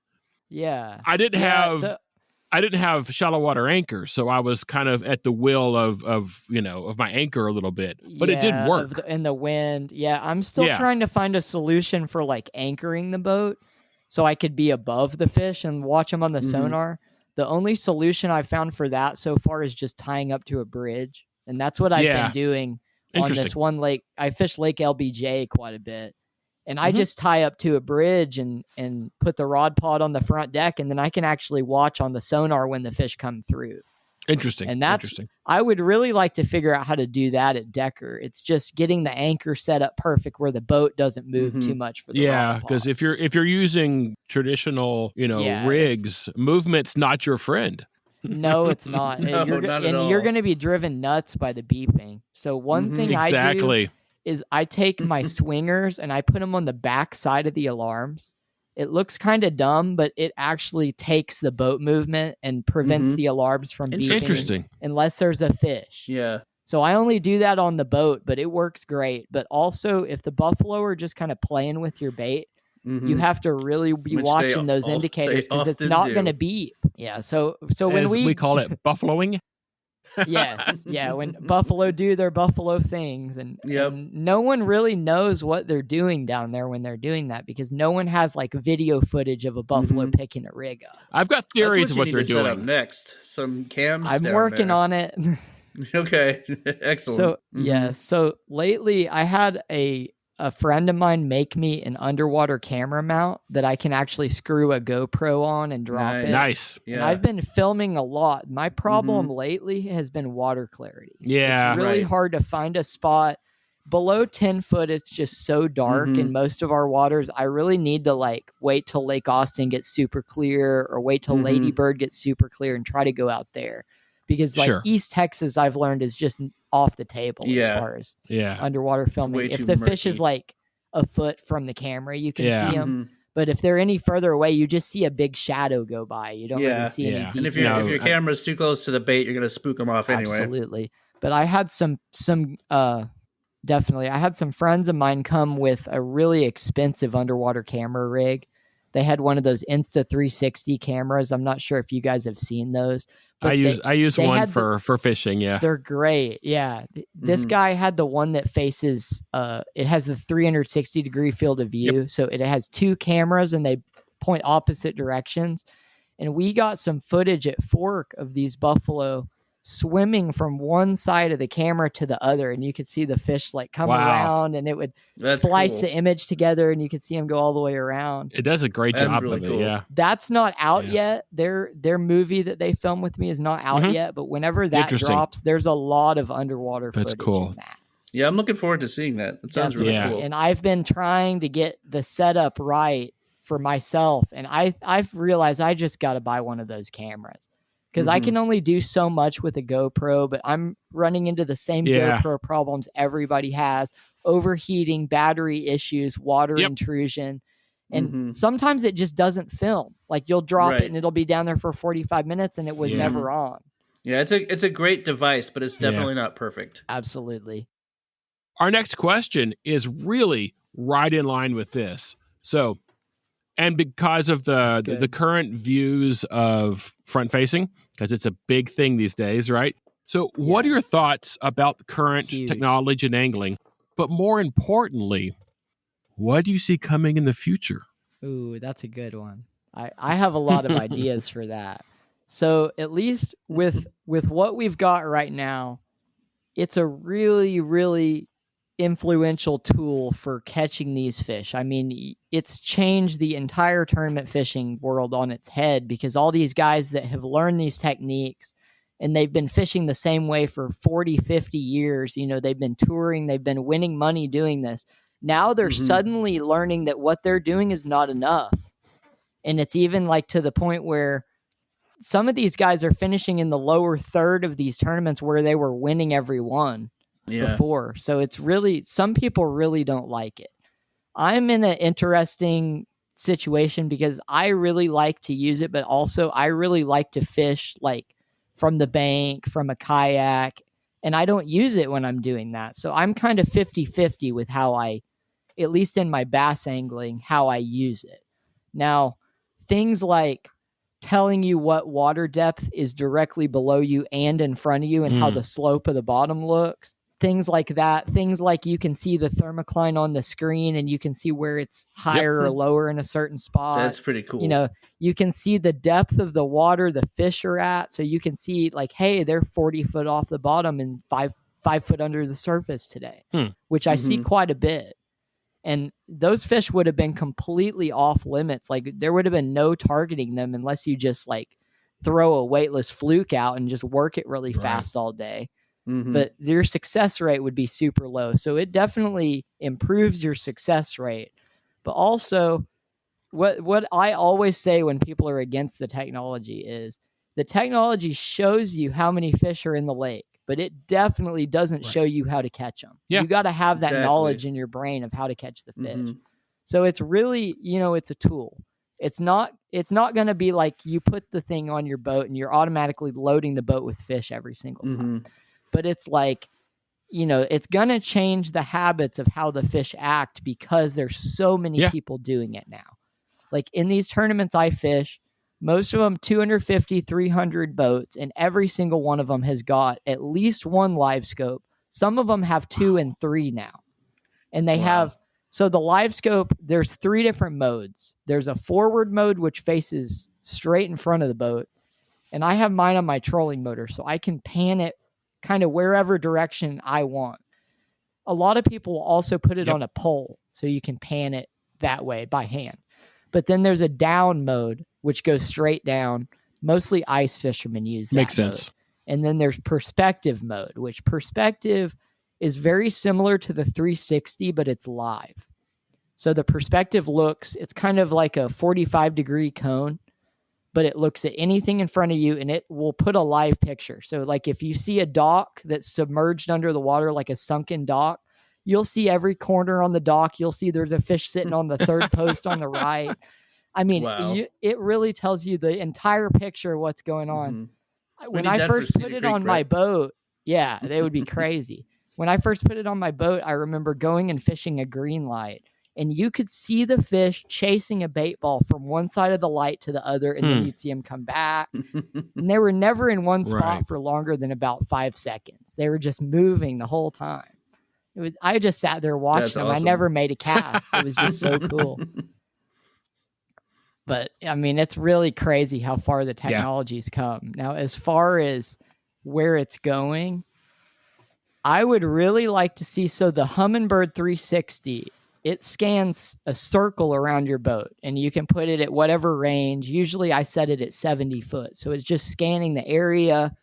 Yeah. I didn't have shallow water anchor, so I was kind of at the will of my anchor a little bit, but it did work. And the wind. Yeah. I'm still trying to find a solution for like anchoring the boat so I could be above the fish and watch them on the sonar. The only solution I've found for that so far is just tying up to a bridge. And that's what I've been doing on this one lake. I fish Lake LBJ quite a bit. And I just tie up to a bridge and put the rod pod on the front deck, and then I can actually watch on the sonar when the fish come through. Interesting. And I would really like to figure out how to do that at Decker. It's just getting the anchor set up perfect where the boat doesn't move too much for the rod pod. Because if you're using traditional, rigs, movement's not your friend. No, it's not. No, not at all. You're going to be driven nuts by the beeping. So one thing I do is I take my swingers and I put them on the back side of the alarms. It looks kind of dumb, but it actually takes the boat movement and prevents the alarms from beeping. Interesting. Unless there's a fish. Yeah. So I only do that on the boat, but it works great. But also, if the buffalo are just kind of playing with your bait, you have to really be watching those indicators because it's not going to beep. Yeah. So when we call it buffaloing. Yes. Yeah. When buffalo do their buffalo things and no one really knows what they're doing down there when they're doing that because no one has like video footage of a buffalo picking a rig up. I've got theories of what they're doing. Set up next. Some cams. I'm working on it. Okay. Excellent. So, so lately I had a friend of mine make me an underwater camera mount that I can actually screw a GoPro on and drop it. Nice. Yeah. And I've been filming a lot. My problem lately has been water clarity. Yeah. It's really hard to find a spot below 10 foot. It's just so dark in most of our waters. I really need to like wait till Lake Austin gets super clear or wait till Lady Bird gets super clear and try to go out there. Because like East Texas, I've learned is just off the table as far as underwater filming. If the fish is like a foot from the camera, you can see them. But if they're any further away, you just see a big shadow go by. You don't really see any detail. And if your camera's too close to the bait, you're going to spook them off anyway. Absolutely. But I had definitely, I had some friends of mine come with a really expensive underwater camera rig. They had one of those Insta360 cameras. I'm not sure if you guys have seen those. I use one for fishing. Yeah, they're great. Yeah, this guy had the one that faces. It has the 360-degree field of view, so it has two cameras and they point opposite directions. And we got some footage at Fork of these buffalo swimming from one side of the camera to the other, and you could see the fish like come Wow. around, and it would splice the image together, and you could see them go all the way around. It does a great job really of cool. it, yeah. That's not out yet. Their movie that they filmed with me is not out yet, but whenever that drops, there's a lot of underwater footage in that. Yeah, I'm looking forward to seeing that. That sounds really cool. And I've been trying to get the setup right for myself, and I've realized I just got to buy one of those cameras. Because I can only do so much with a GoPro, but I'm running into the same GoPro problems everybody has: overheating, battery issues, water intrusion. And sometimes it just doesn't film. Like you'll drop it and it'll be down there for 45 minutes and it was never on. Yeah, it's a great device, but it's definitely not perfect. Absolutely. Our next question is really right in line with this. So, and because of the current views of front facing, because it's a big thing these days, right? So what are your thoughts about the current technology in angling? But more importantly, what do you see coming in the future? Ooh, that's a good one. I have a lot of ideas for that. So at least with what we've got right now, it's a really, really influential tool for catching these fish. I mean, it's changed the entire tournament fishing world on its head, because all these guys that have learned these techniques and they've been fishing the same way for 40, 50 years, you know, they've been touring, they've been winning money doing this. Now they're suddenly learning that what they're doing is not enough. And it's even like to the point where some of these guys are finishing in the lower third of these tournaments where they were winning every one before. So it's really, some people really don't like it. I'm in an interesting situation because I really like to use it, but also I really like to fish like from the bank, from a kayak, and I don't use it when I'm doing that. So I'm kind of 50-50 with how I, at least in my bass angling, how I use it. Now, things like telling you what water depth is directly below you and in front of you and how the slope of the bottom looks, things like that, things like you can see the thermocline on the screen and you can see where it's higher or lower in a certain spot. That's pretty cool. You know, you can see the depth of the water the fish are at. So you can see like, hey, they're 40 foot off the bottom and five foot under the surface today, which I see quite a bit. And those fish would have been completely off limits. Like there would have been no targeting them unless you just like throw a weightless fluke out and just work it really fast all day. But your success rate would be super low. So it definitely improves your success rate. But also what I always say when people are against the technology is the technology shows you how many fish are in the lake, but it definitely doesn't show you how to catch them. Yeah, you got to have that knowledge in your brain of how to catch the fish. So it's really, you know, it's a tool. It's not going to be like you put the thing on your boat and you're automatically loading the boat with fish every single time. But it's like, you know, it's going to change the habits of how the fish act because there's so many people doing it now. Like in these tournaments I fish, most of them 250, 300 boats, and every single one of them has got at least one live scope. Some of them have 2 and 3 now. And they have, so the live scope, there's 3 different modes. There's a forward mode, which faces straight in front of the boat. And I have mine on my trolling motor, so I can pan it kind of wherever direction I want. A lot of people will also put it on a pole, so you can pan it that way by hand. But then there's a down mode, which goes straight down. Mostly ice fishermen use that Makes sense. mode. And then there's perspective mode, which perspective is very similar to the 360, but it's live. So the perspective looks, it's kind of like a 45-degree cone, but it looks at anything in front of you and it will put a live picture. So like if you see a dock that's submerged under the water, like a sunken dock, you'll see every corner on the dock. You'll see there's a fish sitting on the third post on the right. I mean, it really tells you the entire picture of what's going on. When I first put it on my boat, they would be crazy. When I first put it on my boat, I remember going and fishing a green light, and you could see the fish chasing a bait ball from one side of the light to the other, and then you'd see them come back. And they were never in one spot for longer than about 5 seconds. They were just moving the whole time. I just sat there watching them. Awesome. I never made a cast. It was just so cool. But I mean, it's really crazy how far the technology's come. Now, as far as where it's going, I would really like to see, so the Humminbird 360, it scans a circle around your boat, and you can put it at whatever range. Usually I set it at 70 foot. So it's just scanning the area.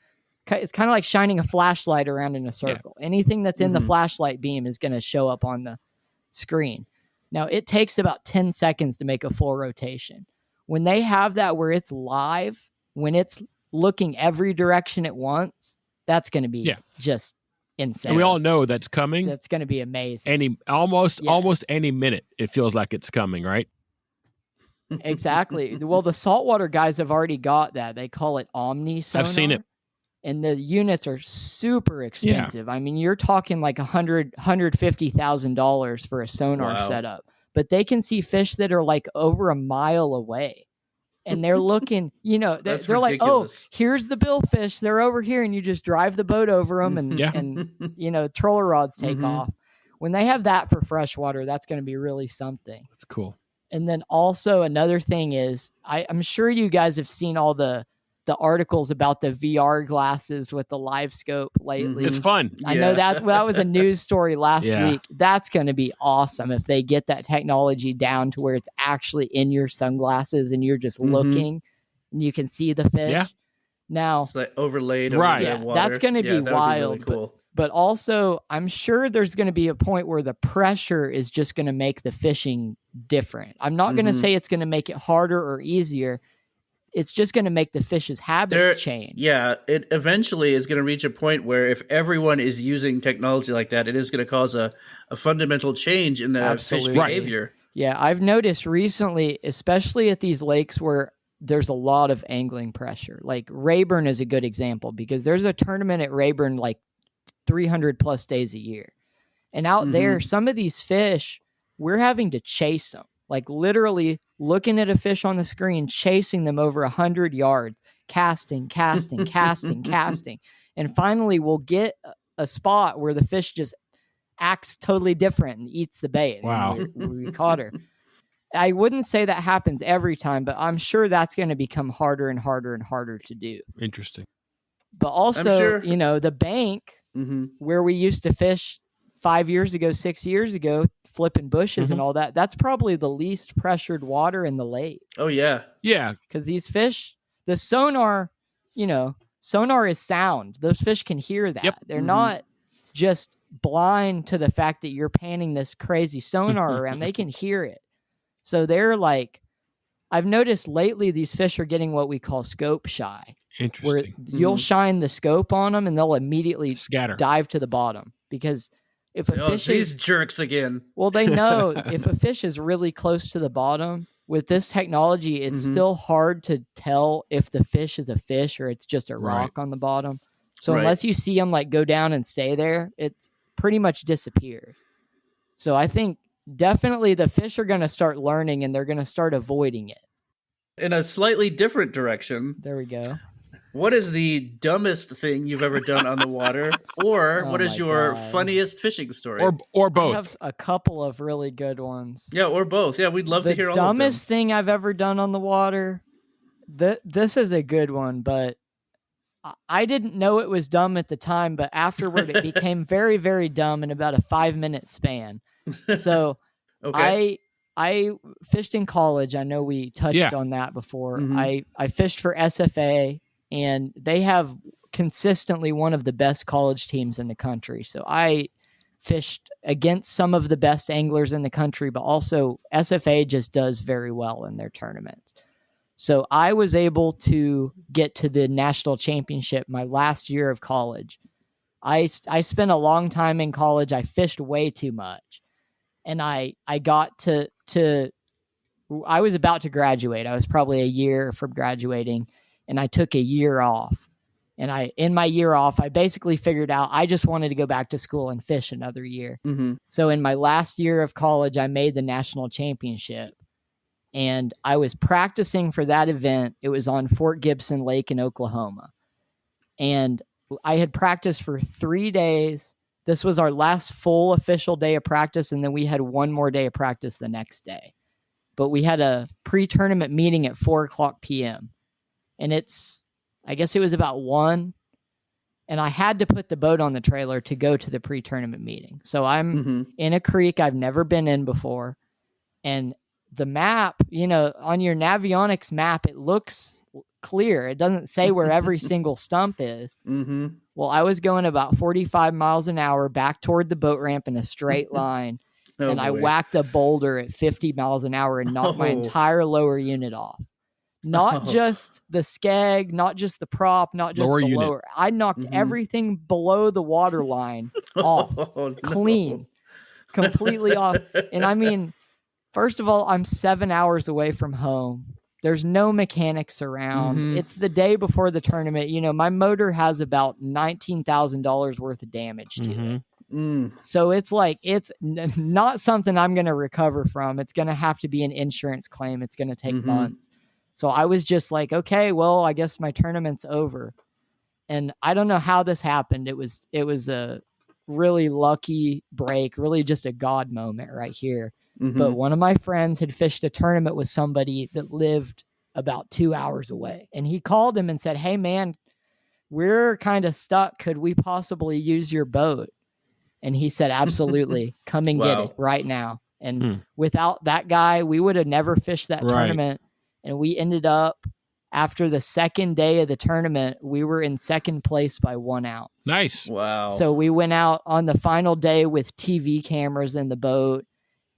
It's kind of like shining a flashlight around in a circle. Yeah. Anything that's in the flashlight beam is going to show up on the screen. Now, it takes about 10 seconds to make a full rotation. When they have that where it's live, when it's looking every direction at once, that's going to be just insane. And we all know that's coming. That's going to be amazing. Almost any minute, it feels like it's coming, right? Exactly. Well, the saltwater guys have already got that. They call it Omni sonar. I've seen it. And the units are super expensive. Yeah. I mean, you're talking like $150,000 for a sonar setup. But they can see fish that are like over a mile away. And they're looking, they're like, oh, here's the billfish. They're over here. And you just drive the boat over them and troller rods take off. When they have that for freshwater, that's going to be really something. That's cool. And then also another thing is, I'm sure you guys have seen all the articles about the VR glasses with the live scope lately. It's fun. I know that was a news story last week. That's going to be awesome if they get that technology down to where it's actually in your sunglasses and you're just looking and you can see the fish. Yeah. Now, it's like overlaid over the water. That's going to be wild. Be really cool. But also, I'm sure there's going to be a point where the pressure is just going to make the fishing different. I'm not going to say it's going to make it harder or easier. It's just going to make the fish's habits change. Yeah, it eventually is going to reach a point where if everyone is using technology like that, it is going to cause a fundamental change in the fish behavior. Yeah, I've noticed recently, especially at these lakes where there's a lot of angling pressure. Like Rayburn is a good example because there's a tournament at Rayburn like 300 plus days a year. And out there, some of these fish, we're having to chase them. Like literally looking at a fish on the screen, chasing them over 100 yards, casting. And finally we'll get a spot where the fish just acts totally different and eats the bait. Wow. We caught her. I wouldn't say that happens every time, but I'm sure that's going to become harder and harder and harder to do. Interesting. But also, the bank where we used to fish 5 years ago, 6 years ago, flipping bushes and all that, that's probably the least pressured water in the lake. Oh, yeah. Yeah. Because these fish, the sonar, sonar is sound. Those fish can hear that. Yep. They're not just blind to the fact that you're panning this crazy sonar around. They can hear it. So they're like, I've noticed lately these fish are getting what we call scope shy. Interesting. Where you'll shine the scope on them and they'll immediately scatter, dive to the bottom. Because if a fish these jerks again. Well, they know if a fish is really close to the bottom, with this technology, it's still hard to tell if the fish is a fish or it's just a rock on the bottom. So unless you see them like go down and stay there, it's pretty much disappears. So I think definitely the fish are going to start learning and they're going to start avoiding it. In a slightly different direction. There we go. What is the dumbest thing you've ever done on the water? Or what is your funniest fishing story? Or both. I have a couple of really good ones. Yeah, or both. Yeah, we'd love to hear all of them. The dumbest thing I've ever done on the water, this is a good one, but I didn't know it was dumb at the time, but afterward it became very, very dumb in about a 5-minute span. So I fished in college. I know we touched on that before. I fished for SFA. And they have consistently one of the best college teams in the country. So I fished against some of the best anglers in the country, but also SFA just does very well in their tournaments. So I was able to get to the national championship my last year of college. I spent a long time in college. I fished way too much. And I got to I was about to graduate. I was probably a year from graduating. And I took a year off. And in my year off, I basically figured out I just wanted to go back to school and fish another year. So in my last year of college, I made the national championship. And I was practicing for that event. It was on Fort Gibson Lake in Oklahoma. And I had practiced for 3 days. This was our last full official day of practice. And then we had one more day of practice the next day. But we had a pre-tournament meeting at 4:00 p.m. And I guess it was about 1. and I had to put the boat on the trailer to go to the pre-tournament meeting. So I'm in a creek I've never been in before. And the map, on your Navionics map, it looks clear. It doesn't say where every single stump is. Mm-hmm. Well, I was going about 45 miles an hour back toward the boat ramp in a straight line. I whacked a boulder at 50 miles an hour and knocked my entire lower unit off. Not just the skeg, not just the prop, not just the lower. I knocked everything below the water line off, clean, completely off. And I mean, first of all, I'm 7 hours away from home. There's no mechanics around. It's the day before the tournament. My motor has about $19,000 worth of damage to it. So it's like, it's not something I'm going to recover from. It's going to have to be an insurance claim. It's going to take months. So I was just like, okay, well, I guess my tournament's over. And I don't know how this happened. It was a really lucky break, really just a God moment right here. But one of my friends had fished a tournament with somebody that lived about 2 hours away. And he called him and said, hey, man, we're kind of stuck. Could we possibly use your boat? And he said, absolutely. Come and get it right now. And without that guy, we would have never fished that tournament. And we ended up, after the second day of the tournament, we were in second place by 1 ounce. Nice. Wow. So we went out on the final day with TV cameras in the boat,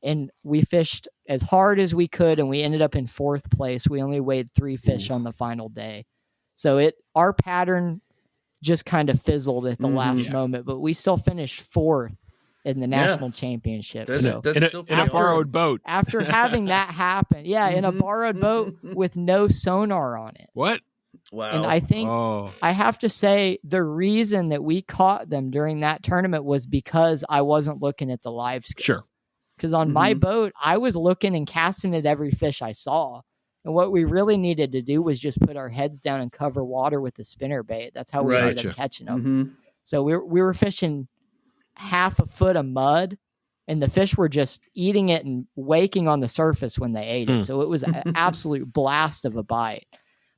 and we fished as hard as we could, and we ended up in fourth place. We only weighed 3 fish on the final day. So our pattern just kind of fizzled at the last moment, but we still finished fourth in the national championship. In a borrowed boat. After having that happen, in a borrowed boat with no sonar on it. What? Wow. And I think I have to say the reason that we caught them during that tournament was because I wasn't looking at the live scope. Sure. Because on my boat, I was looking and casting at every fish I saw. And what we really needed to do was just put our heads down and cover water with the spinner bait. That's how we ended up catching them. So we were fishing half a foot of mud, and the fish were just eating it and waking on the surface when they ate it. So it was an absolute blast of a bite.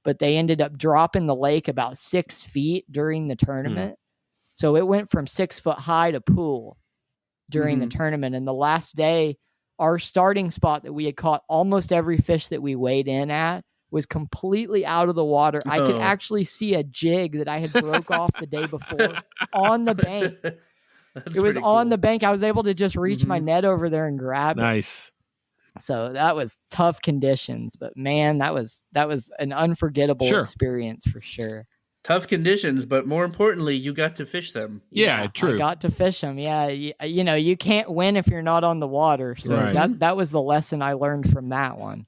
But they ended up dropping the lake about 6 feet during the tournament. So it went from 6 foot high to pool during the tournament. And the last day, our starting spot that we had caught almost every fish that we weighed in at was completely out of the water. I could actually see a jig that I had broke off the day before on the bank. It was on the bank. I was able to just reach my net over there and grab it. Nice. So that was tough conditions, but man, that was an unforgettable experience for sure. Tough conditions, but more importantly, you got to fish them. Yeah, true. I got to fish them. Yeah, you can't win if you're not on the water. So that was the lesson I learned from that one.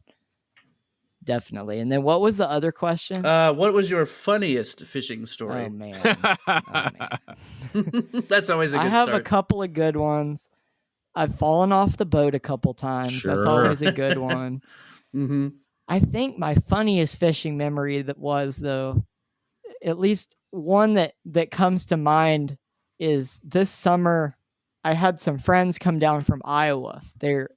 Definitely. And then what was the other question? What was your funniest fishing story? Oh, man. That's always a good I have start. a couple of good ones. I've fallen off the boat a couple times. That's always a good one. I think my funniest fishing memory that was, though, at least one that comes to mind, is this summer I had some friends come down from Iowa. They're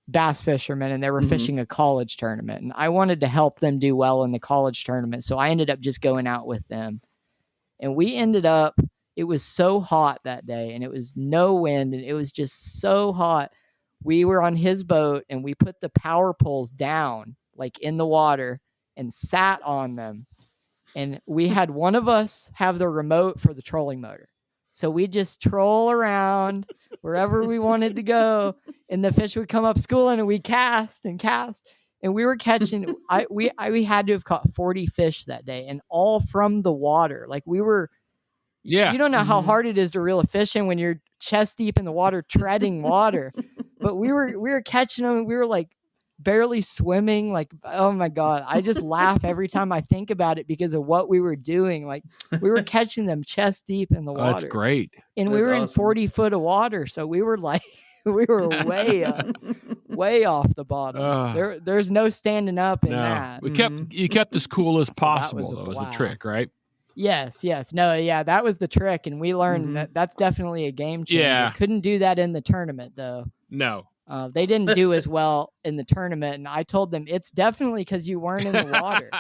bass fishermen, and they were fishing a college tournament, and I wanted to help them do well in the college tournament. So I ended up just going out with them, and it was so hot that day, and it was no wind, and it was just so hot. We were on his boat, and we put the power poles down, like in the water, and sat on them. And we had one of us have the remote for the trolling motor. So we just troll around wherever we wanted to go, and the fish would come up schooling, and we cast, and we were catching. We had to have caught 40 fish that day, and all from the water. Like we were. Yeah. You don't know how hard it is to reel a fish in when you're chest deep in the water, treading water. But we were catching them, and we were like barely swimming. Like, oh my God. I just laugh every time I think about it because of what we were doing. Like we were catching them chest deep in the water. That's great. And we were in 40 foot of water. So we were like, we were way off the bottom. There's no standing up in that. You kept as cool as possible, though, as a trick, right? Yes. No, yeah, that was the trick. And we learned that's definitely a game changer. Yeah. Couldn't do that in the tournament, though. No. They didn't do as well in the tournament, and I told them it's definitely because you weren't in the water.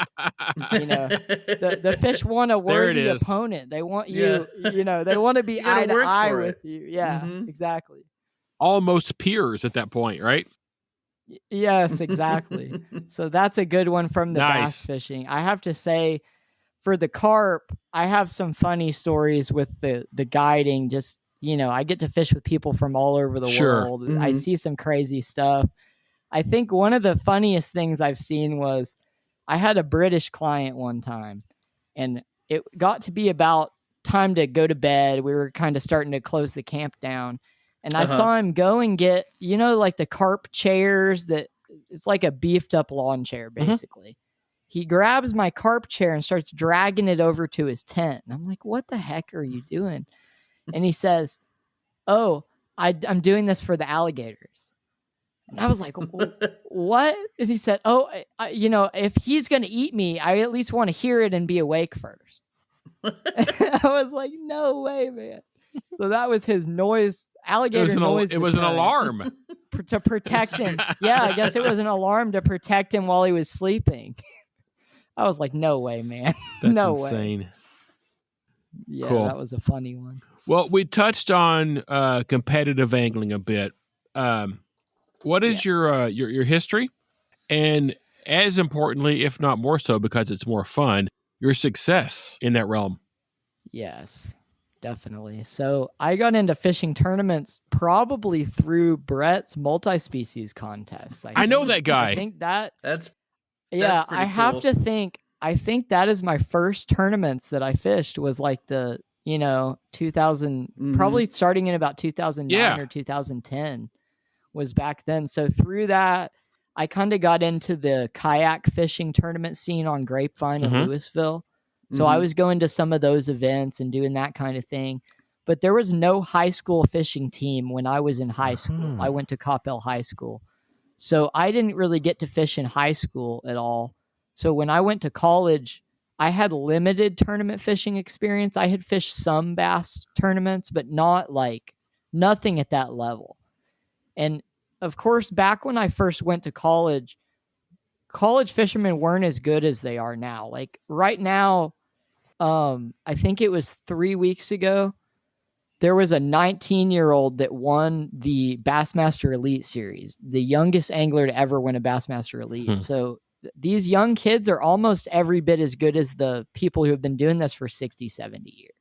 The fish want a worthy opponent. They want you. They want to be eye to eye with you. Yeah, exactly. Almost peers at that point, right? Yes, exactly. So that's a good one from the bass fishing. I have to say, for the carp, I have some funny stories with the guiding. Just, I get to fish with people from all over the world. Mm-hmm. I see some crazy stuff. I think one of the funniest things I've seen was I had a British client one time, and it got to be about time to go to bed. We were kind of starting to close the camp down. And I saw him go and get, like the carp chairs that it's like a beefed up lawn chair, basically. Mm-hmm. He grabs my carp chair and starts dragging it over to his tent. And I'm like, what the heck are you doing? And he says, oh, I'm doing this for the alligators. And I was like, what? And he said, oh, if he's going to eat me, I at least want to hear it and be awake first. I was like, no way, man. So that was his noise. Alligator noise. It was an alarm to protect him. Yeah, I guess it was an alarm to protect him while he was sleeping. I was like, no way, man. That's no insane. Way. Yeah, cool. That was a funny one. Well, we touched on competitive angling a bit. What is your history? And as importantly, if not more so because it's more fun, your success in that realm? Yes. Definitely. So I got into fishing tournaments probably through Bret's multi-species contests. I know that guy. I think that's I have to think. I think that is my first tournaments that I fished was like the 2000, probably starting in about 2009 or 2010 was back then. So through that, I kind of got into the kayak fishing tournament scene on Grapevine in Louisville. So I was going to some of those events and doing that kind of thing. But there was no high school fishing team when I was in high school. I went to Coppell High School. So I didn't really get to fish in high school at all. So when I went to college, I had limited tournament fishing experience. I had fished some bass tournaments, but not nothing at that level. And of course, back when I first went to college fishermen weren't as good as they are now. Like right now, I think it was 3 weeks ago, there was a 19-year-old that won the Bassmaster Elite Series, the youngest angler to ever win a Bassmaster Elite. So these young kids are almost every bit as good as the people who have been doing this for 60, 70 years.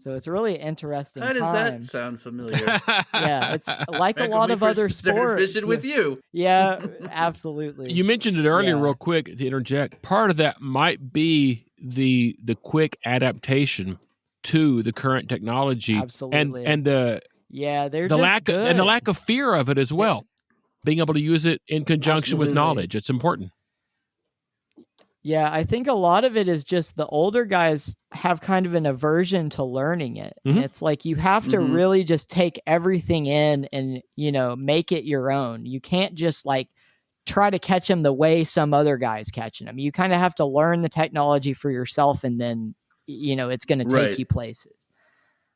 So it's really interesting. How does that sound familiar? Yeah, it's like a lot of other sports. Fishing with you. Yeah, absolutely. You mentioned it earlier, real quick to interject. Part of that might be the quick adaptation to the current technology, absolutely, and the lack of fear of it as well. Being able to use it in conjunction with knowledge, it's important. Yeah, I think a lot of it is just the older guys have kind of an aversion to learning it. And it's like you have to really just take everything in and, make it your own. You can't just try to catch them the way some other guy's catching them. You kind of have to learn the technology for yourself, and then, it's going to take you places.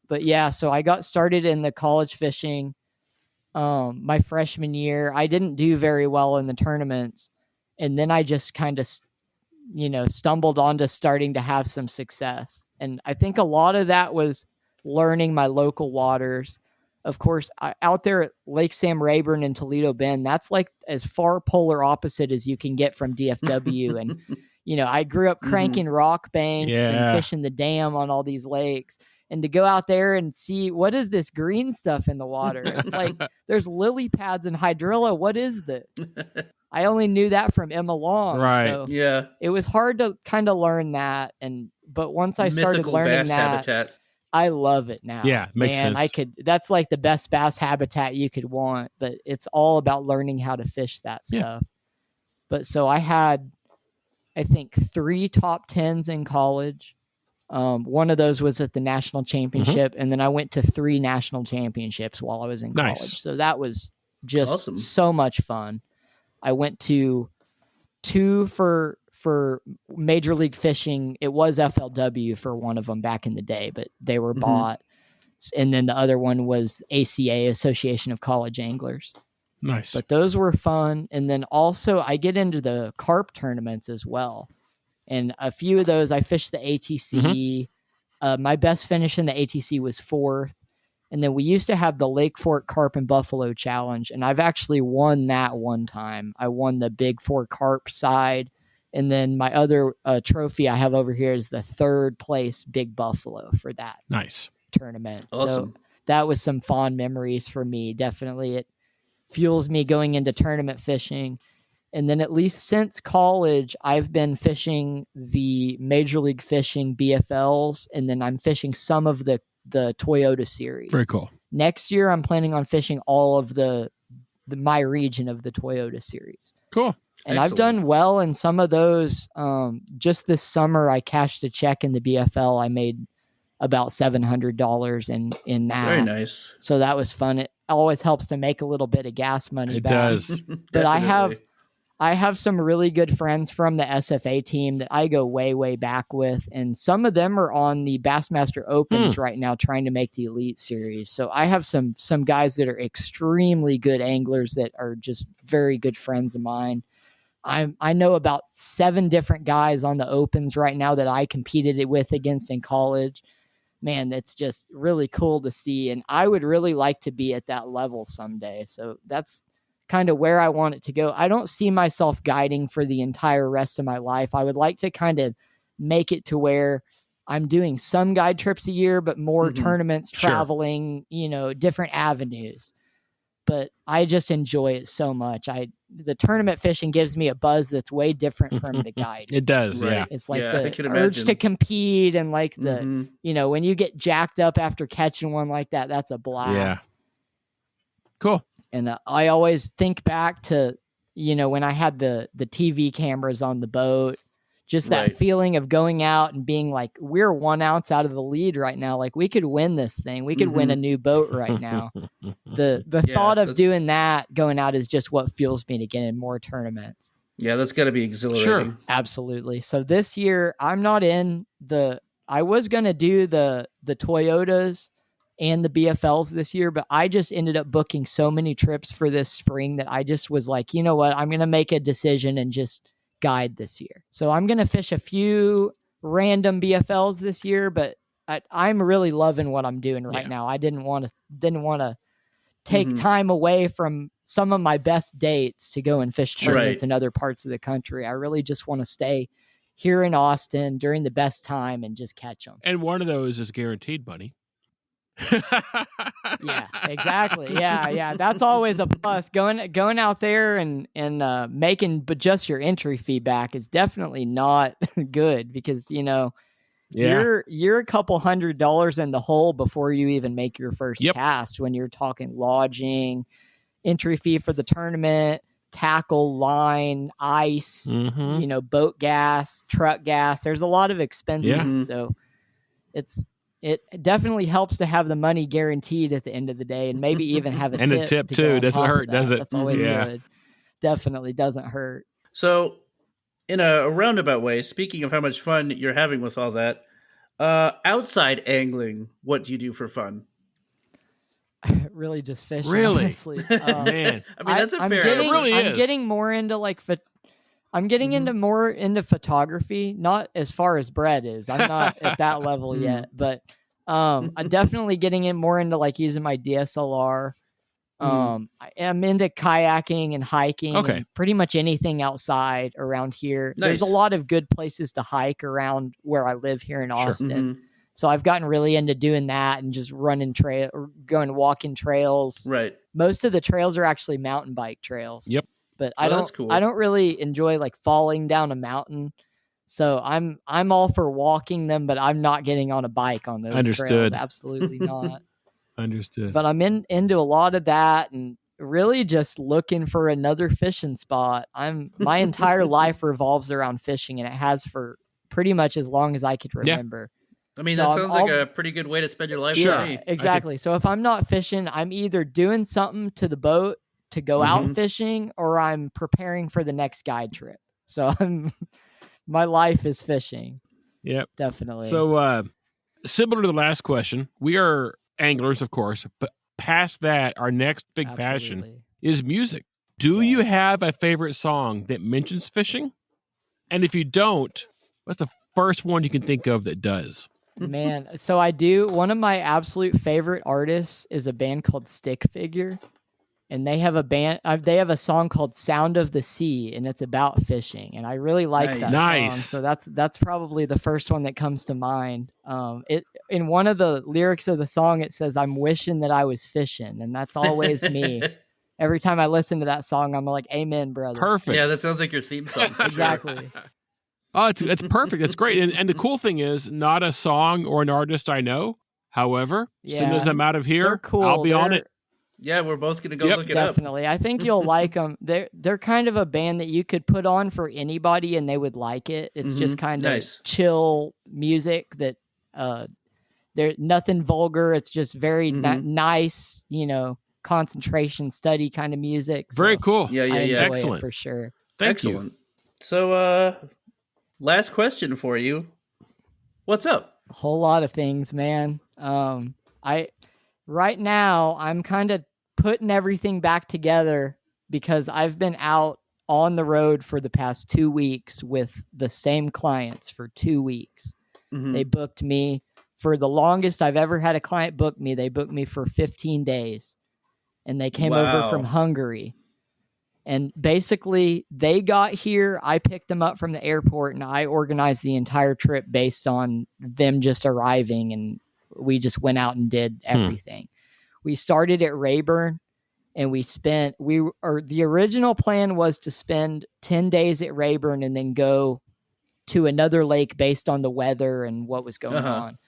But yeah, so I got started in the college fishing my freshman year. I didn't do very well in the tournaments. And then I just kind of stumbled onto starting to have some success. And I think a lot of that was learning my local waters. Of course, out there at Lake Sam Rayburn and Toledo Bend, that's as far polar opposite as you can get from DFW. And, I grew up cranking rock banks and fishing the dam on all these lakes. And to go out there and see, what is this green stuff in the water? It's like, there's lily pads and hydrilla. What is this? I only knew that from Emma Long. Right. So it was hard to kind of learn that. But once I started learning that, habitat. I love it now. Yeah, makes sense. That's like the best bass habitat you could want, but it's all about learning how to fish that stuff. But so I had, I think, 3 top 10s in college. One of those was at the national championship. And then I went to 3 national championships while I was in college. So that was just so much fun. I went to 2 for Major League Fishing. It was FLW for one of them back in the day, but they were bought. And then the other one was ACA, Association of College Anglers. Nice. But those were fun. And then also I get into the carp tournaments as well. And a few of those, I fished the ATC. My best finish in the ATC was 4th. And then we used to have the Lake Fork Carp and Buffalo Challenge. And I've actually won that one time. I won the Big 4 Carp side. And then my other trophy I have over here is the 3rd place Big Buffalo for that Nice tournament. Awesome. So that was some fond memories for me. Definitely it fuels me going into tournament fishing. And then at least since college, I've been fishing the Major League Fishing BFLs, and then I'm fishing some of the Toyota series. Very cool. Next year, I'm planning on fishing all of my region of the Toyota series. Cool. And Excellent. I've done well in some of those. Just this summer, I cashed a check in the BFL. I made about $700 in that. Very nice. So that was fun. It always helps to make a little bit of gas money It back. does. But Definitely. I have some really good friends from the SFA team that I go way, way back with. And some of them are on the Bassmaster Opens right now trying to make the Elite Series. So I have some guys that are extremely good anglers that are just very good friends of mine. I know about 7 different guys on the Opens right now that I competed with against in college. Man, that's just really cool to see. And I would really like to be at that level someday. So that's kind of where I want it to go. I don't see myself guiding for the entire rest of my life. I would like to kind of make it to where I'm doing some guide trips a year, but more tournaments, traveling, different avenues. But I just enjoy it so much. The tournament fishing gives me a buzz that's way different from the guide. It does, Right. yeah. It's like I the can urge imagine. to compete and like the, when you get jacked up after catching one like that, that's a blast. Yeah. Cool. And I always think back to, when I had the TV cameras on the boat, just that Right. feeling of going out and being like, we're 1 ounce out of the lead right now. Like we could win this thing. We could win a new boat right now. The Yeah, thought of that's- doing that, going out is just what fuels me to get in more tournaments. Yeah, that's got to be exhilarating. Sure. Absolutely. So this year I'm not in I was going to do the Toyotas and the BFLs this year, but I just ended up booking so many trips for this spring that I just was like, you know what, I'm going to make a decision and just guide this year. So I'm going to fish a few random BFLs this year, but I'm really loving what I'm doing right now. I didn't want to take time away from some of my best dates to go and fish tournaments in other parts of the country. I really just want to stay here in Austin during the best time and just catch them. And one of those is guaranteed money. Yeah, exactly. Yeah. That's always a plus. Going out there and making but just your entry fee back is definitely not good because you're a couple $100 in the hole before you even make your first cast when you're talking lodging, entry fee for the tournament, tackle, line, ice, boat gas, truck gas. There's a lot of expenses. So it definitely helps to have the money guaranteed at the end of the day and maybe even have a and tip. a tip to too. go on Doesn't top of hurt, that. does it? That's always good. Definitely doesn't hurt. So, in a roundabout way, speaking of how much fun you're having with all that, outside angling, what do you do for fun? Really just fishing. Really? Honestly. Man. I mean, that's a I'm fair getting, answer. really I'm is. getting more into I'm getting into more into photography, not as far as Brett is. I'm not at that level yet, but I'm definitely getting in more into like using my DSLR. I'm into kayaking and hiking. Okay. And pretty much anything outside around here. Nice. There's a lot of good places to hike around where I live here in Austin. So I've gotten really into doing that and just running going walking trails. Right. Most of the trails are actually mountain bike trails. Yep. But that's cool. I don't really enjoy like falling down a mountain. So I'm all for walking them, but I'm not getting on a bike on those Understood. trails. Absolutely not. Understood. But I'm into a lot of that and really just looking for another fishing spot. My entire life revolves around fishing, and it has for pretty much as long as I could remember. I mean, So that sounds like a pretty good way to spend your life for me. Exactly. So if I'm not fishing, I'm either doing something to the boat to go out fishing, or I'm preparing for the next guide trip. So my life is fishing. Yep. Definitely. So similar to the last question, we are anglers, of course, but past that, our next big passion is music. Do you have a favorite song that mentions fishing? And if you don't, what's the first one you can think of that does? Man, so I do. One of my absolute favorite artists is a band called Stick Figure, and they have a song called "Sound of the Sea," and it's about fishing, and I really like that song. So that's probably the first one that comes to mind. It in one of the lyrics of the song, it says, "I'm wishing that I was fishing," and that's always me. Every time I listen to that song, I'm like, "Amen, brother." Perfect. Yeah, that sounds like your theme song. Exactly. Oh, it's perfect. It's great. And the cool thing is, not a song or an artist I know. However, as soon as I'm out of here, cool. I'll be on it. Yeah, we're both going to go look it up. Definitely. I think you'll like them. They're kind of a band that you could put on for anybody and they would like it. It's just kind of chill music that they're nothing vulgar. It's just very nice, concentration study kind of music. Very cool. Yeah. Excellent. For sure. Thank you. So, last question for you. What's up? A whole lot of things, man. Right now I'm kind of putting everything back together because I've been out on the road for the past 2 weeks with the same clients for 2 weeks. They booked me for the longest I've ever had a client book me. They booked me for 15 days and they came over from Hungary. And basically, they got here, I picked them up from the airport, and I organized the entire trip based on them just arriving, and we just went out and did everything. We started at Rayburn, and the original plan was to spend 10 days at Rayburn and then go to another lake based on the weather and what was going on.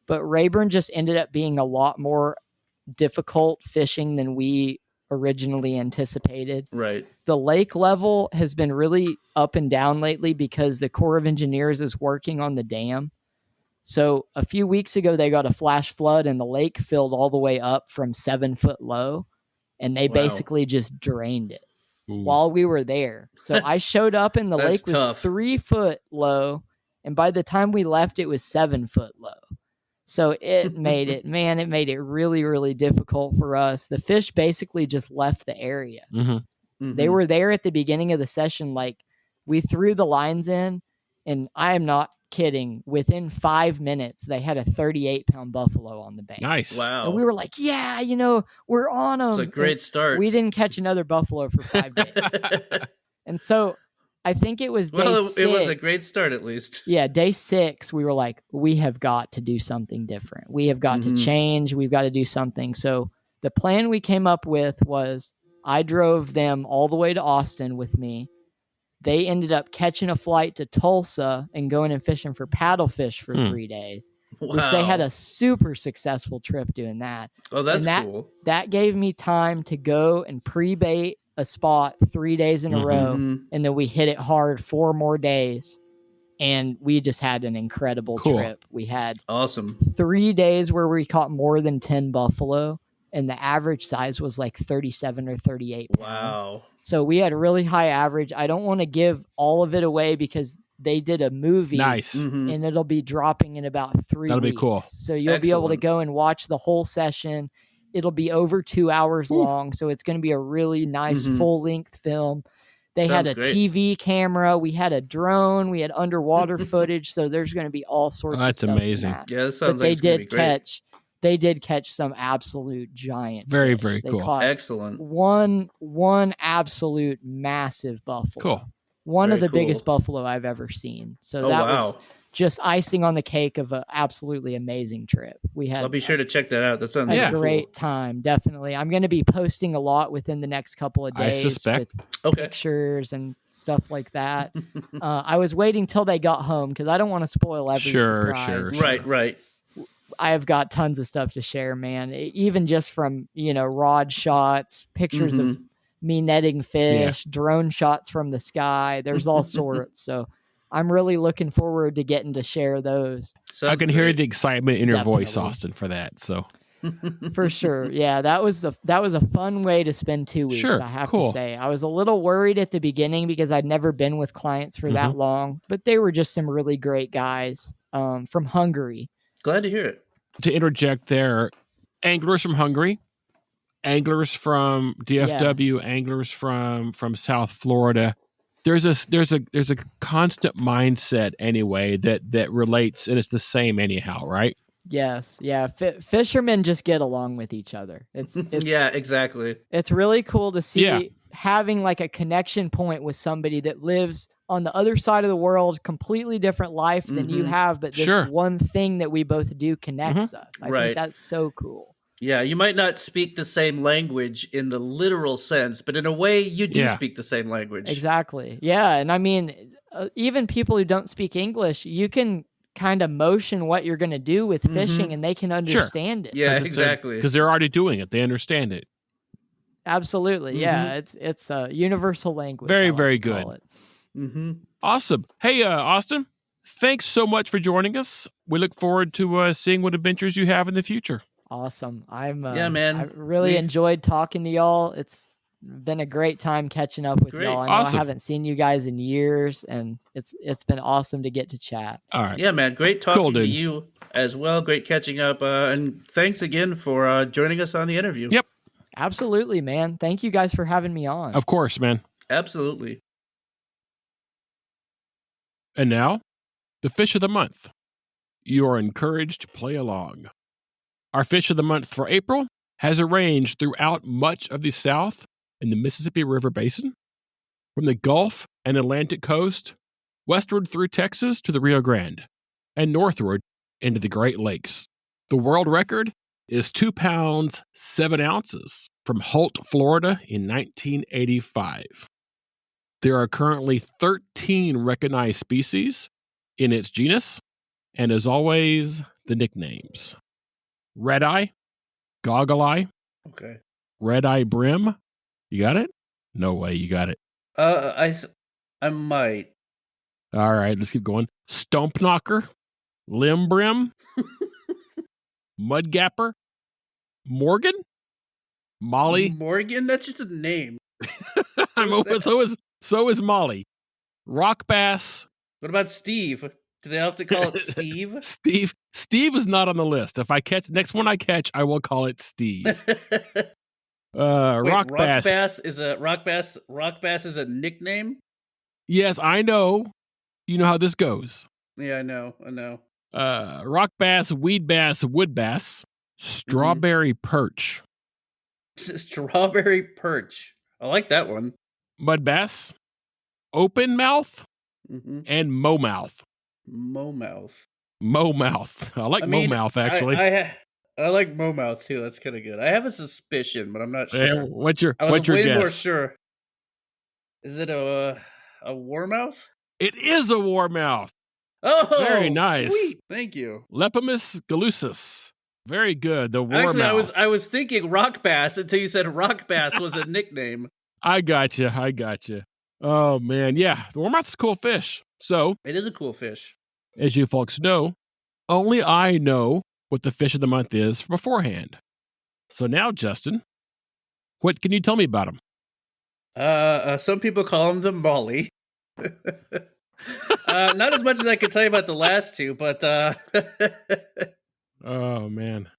But Rayburn just ended up being a lot more difficult fishing than we originally anticipated. Right. The lake level has been really up and down lately because the Corps of Engineers is working on the dam. So a few weeks ago, they got a flash flood and the lake filled all the way up from 7 foot low. And they basically just drained it while we were there. So I showed up and the lake was 3 foot low. And by the time we left, it was 7 foot low. So it made it really, really difficult for us. The fish basically just left the area. They were there at the beginning of the session. Like we threw the lines in and I am not kidding. Within 5 minutes, they had a 38-pound buffalo on the bank. Nice. Wow. And we were like, yeah, we're on them. It's a great start. We didn't catch another buffalo for 5 days. And so I think it was day 6. It was a great start, at least. Yeah, day 6, we were like, we have got to do something different. We have got to change. We've got to do something. So the plan we came up with was I drove them all the way to Austin with me. They ended up catching a flight to Tulsa and going and fishing for paddlefish for 3 days, which they had a super successful trip doing that. Oh, that's cool. That gave me time to go and pre-bait a spot 3 days in a row, and then we hit it hard 4 more days, and we just had an incredible trip. We had 3 days where we caught more than 10 buffalo, and the average size was like 37 or 38 pounds. Wow. So we had a really high average. I don't want to give all of it away because they did a movie. Nice. And it'll be dropping in about 3 weeks. That'll be cool. So you'll be able to go and watch the whole session. It'll be over 2 hours long, so it's going to be a really nice full-length film. They had a TV camera. We had a drone. We had underwater footage, so there's going to be all sorts of stuff. That's amazing. Yeah, that sounds like it's going to be great. They did catch some absolute giant Very, fish. very cool. Excellent. One absolute massive buffalo. Cool. One of the biggest buffalo I've ever seen. So that was just icing on the cake of an absolutely amazing trip. I'll be sure to check that out. That sounds a great time. Definitely. I'm going to be posting a lot within the next couple of days. I suspect. With pictures and stuff like that. I was waiting till they got home because I don't want to spoil every surprise. Sure. Right. I have got tons of stuff to share, man. Even just from, rod shots, pictures of me netting fish, drone shots from the sky. There's all sorts. So I'm really looking forward to getting to share those. I can hear the excitement in your voice, Austin, for that. So for sure. Yeah, that was a fun way to spend 2 weeks, I have to say. I was a little worried at the beginning because I'd never been with clients for that long, but they were just some really great guys from Hungary. Glad to hear it. To interject there, anglers from Hungary, anglers from DFW, anglers from South Florida. There's a constant mindset anyway that relates, and it's the same anyhow, right? Yes, yeah. Fishermen just get along with each other. It's Yeah, exactly. It's really cool to see having like a connection point with somebody that lives on the other side of the world, completely different life than you have, but this one thing that we both do connects us. I think that's so cool. Yeah, you might not speak the same language in the literal sense, but in a way you do speak the same language. Exactly. Yeah, and I mean, even people who don't speak English, you can kind of motion what you're going to do with fishing and they can understand it. Yeah, exactly. Because they're already doing it. They understand it. Absolutely. Yeah, it's a universal language. Very, very good. Awesome. Hey, Austin, thanks so much for joining us. We look forward to seeing what adventures you have in the future. Awesome. Yeah, man. I really enjoyed talking to y'all. It's been a great time catching up with y'all. I know I haven't seen you guys in years, and it's been awesome to get to chat. All right. Yeah, man. Great talking to you as well. Great catching up. And thanks again for joining us on the interview. Yep. Absolutely, man. Thank you guys for having me on. Of course, man. Absolutely. And now, the fish of the month. You are encouraged to play along. Our fish of the month for April has a range throughout much of the South in the Mississippi River Basin, from the Gulf and Atlantic coast, westward through Texas to the Rio Grande, and northward into the Great Lakes. The world record is 2 pounds, 7 ounces from Holt, Florida in 1985. There are currently 13 recognized species in its genus, and as always, the nicknames. Red eye, goggle eye, red eye brim. You got it? No way, you got it. I might. All right, let's keep going. Stump knocker, limb brim, mud gapper, Morgan, Molly. Morgan? That's just a name. So is Molly. Rock bass. What about Steve? Do they have to call it Steve? Steve is not on the list. If I catch next one I catch, I will call it Steve. Rock bass is a nickname? Yes, I know. You know how this goes. Yeah, I know. Rock bass, weed bass, wood bass, strawberry perch. Strawberry perch. I like that one. Mud bass, open mouth, and mow mouth. Mow mouth. I like mow mouth, actually. I like mow mouth too. That's kind of good. I have a suspicion, but I'm not sure. What's your I was guess? way more sure. Is it a warmouth? It is a warmouth. Oh, very nice. Sweet. Thank you. Lepomus gallusus. Very good. The warmouth. Actually, I was thinking rock bass until you said rock bass was a nickname. I got you. Oh man, yeah. The warmouth is a cool fish. So it is a cool fish. As you folks know, only I know what the fish of the month is beforehand. So now, Justin, what can you tell me about them? Some people call them the Molly. Not as much as I could tell you about the last two, but oh man,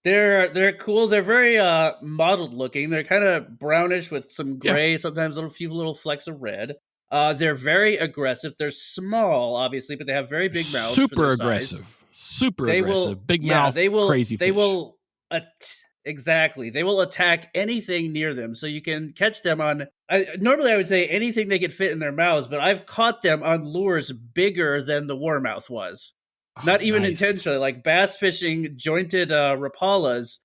they're cool. They're very mottled looking. They're kind of brownish with some gray, sometimes a few little flecks of red. They're very aggressive. They're small, obviously, but they have very big mouths. Super aggressive. Big mouth. Crazy fish. They will exactly. They will attack anything near them. So you can catch them on. Normally, I would say anything they could fit in their mouths, but I've caught them on lures bigger than the warmouth was. Not even intentionally, like bass fishing jointed rapalas,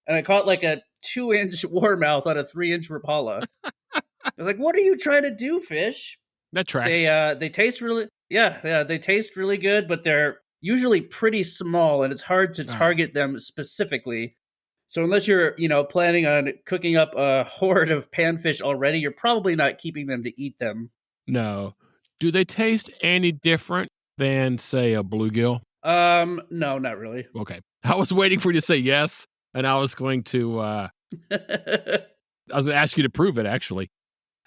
and I caught like a 2-inch warmouth on a 3-inch rapala. I was like, "What are you trying to do, fish?" That tracks. They taste really, they taste really good, but they're usually pretty small, and it's hard to target them specifically. So unless you're, planning on cooking up a horde of panfish already, you're probably not keeping them to eat them. No. Do they taste any different than, say, a bluegill? No, not really. Okay. I was waiting for you to say yes, and I was going to I was going to ask you to prove it, actually.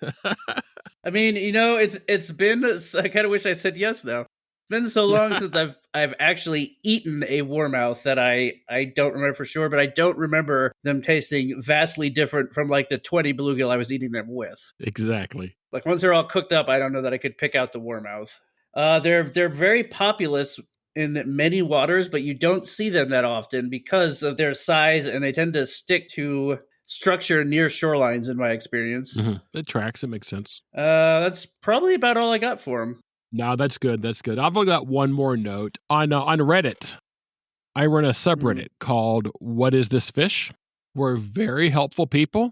I mean, it's been, I kind of wish I said yes, though. been so long since I've actually eaten a warmouth that I don't remember for sure, but I don't remember them tasting vastly different from like the 20 bluegill I was eating them with. Exactly. Like once they're all cooked up, I don't know that I could pick out the warmouth. They're very populous in many waters, but you don't see them that often because of their size, and they tend to stick to structure near shorelines in my experience. It tracks. It makes sense. That's probably about all I got for them. No, that's good. That's good. I've only got one more note. On Reddit, I run a subreddit called What Is This Fish? Where very helpful people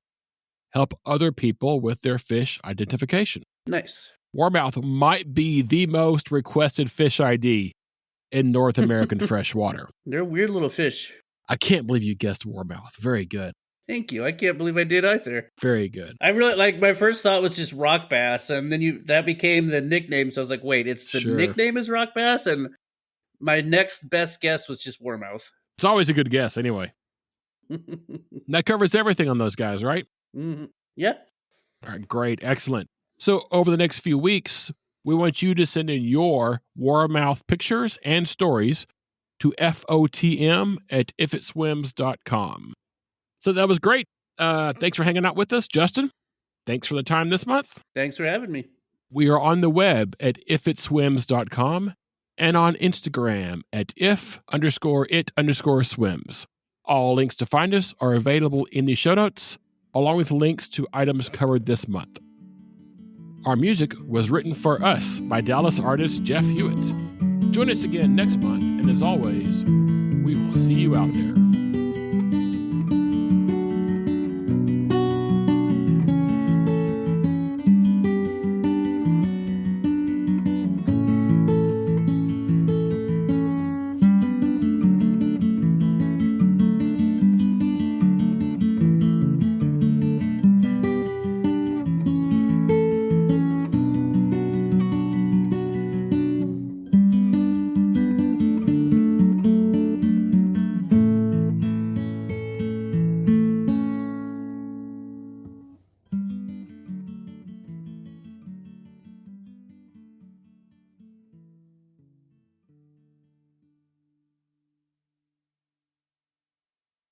help other people with their fish identification. Nice. Warmouth might be the most requested fish ID in North American freshwater. They're weird little fish. I can't believe you guessed warmouth. Very good. Thank you. I can't believe I did either. Very good. I really like my first thought was just rock bass, and then that became the nickname. So I was like, wait, it's the nickname is rock bass, and my next best guess was just warmouth. It's always a good guess, anyway. That covers everything on those guys, right? Mm-hmm. Yep. All right, great, excellent. So over the next few weeks, we want you to send in your warmouth pictures and stories to FOTM@ifitswims.com. So that was great. Thanks for hanging out with us, Justin. Thanks for the time this month. Thanks for having me. We are on the web at ifitswims.com and on Instagram at if_it_swims. All links to find us are available in the show notes, along with links to items covered this month. Our music was written for us by Dallas artist Jeff Hewitt. Join us again next month, and as always, we will see you out there.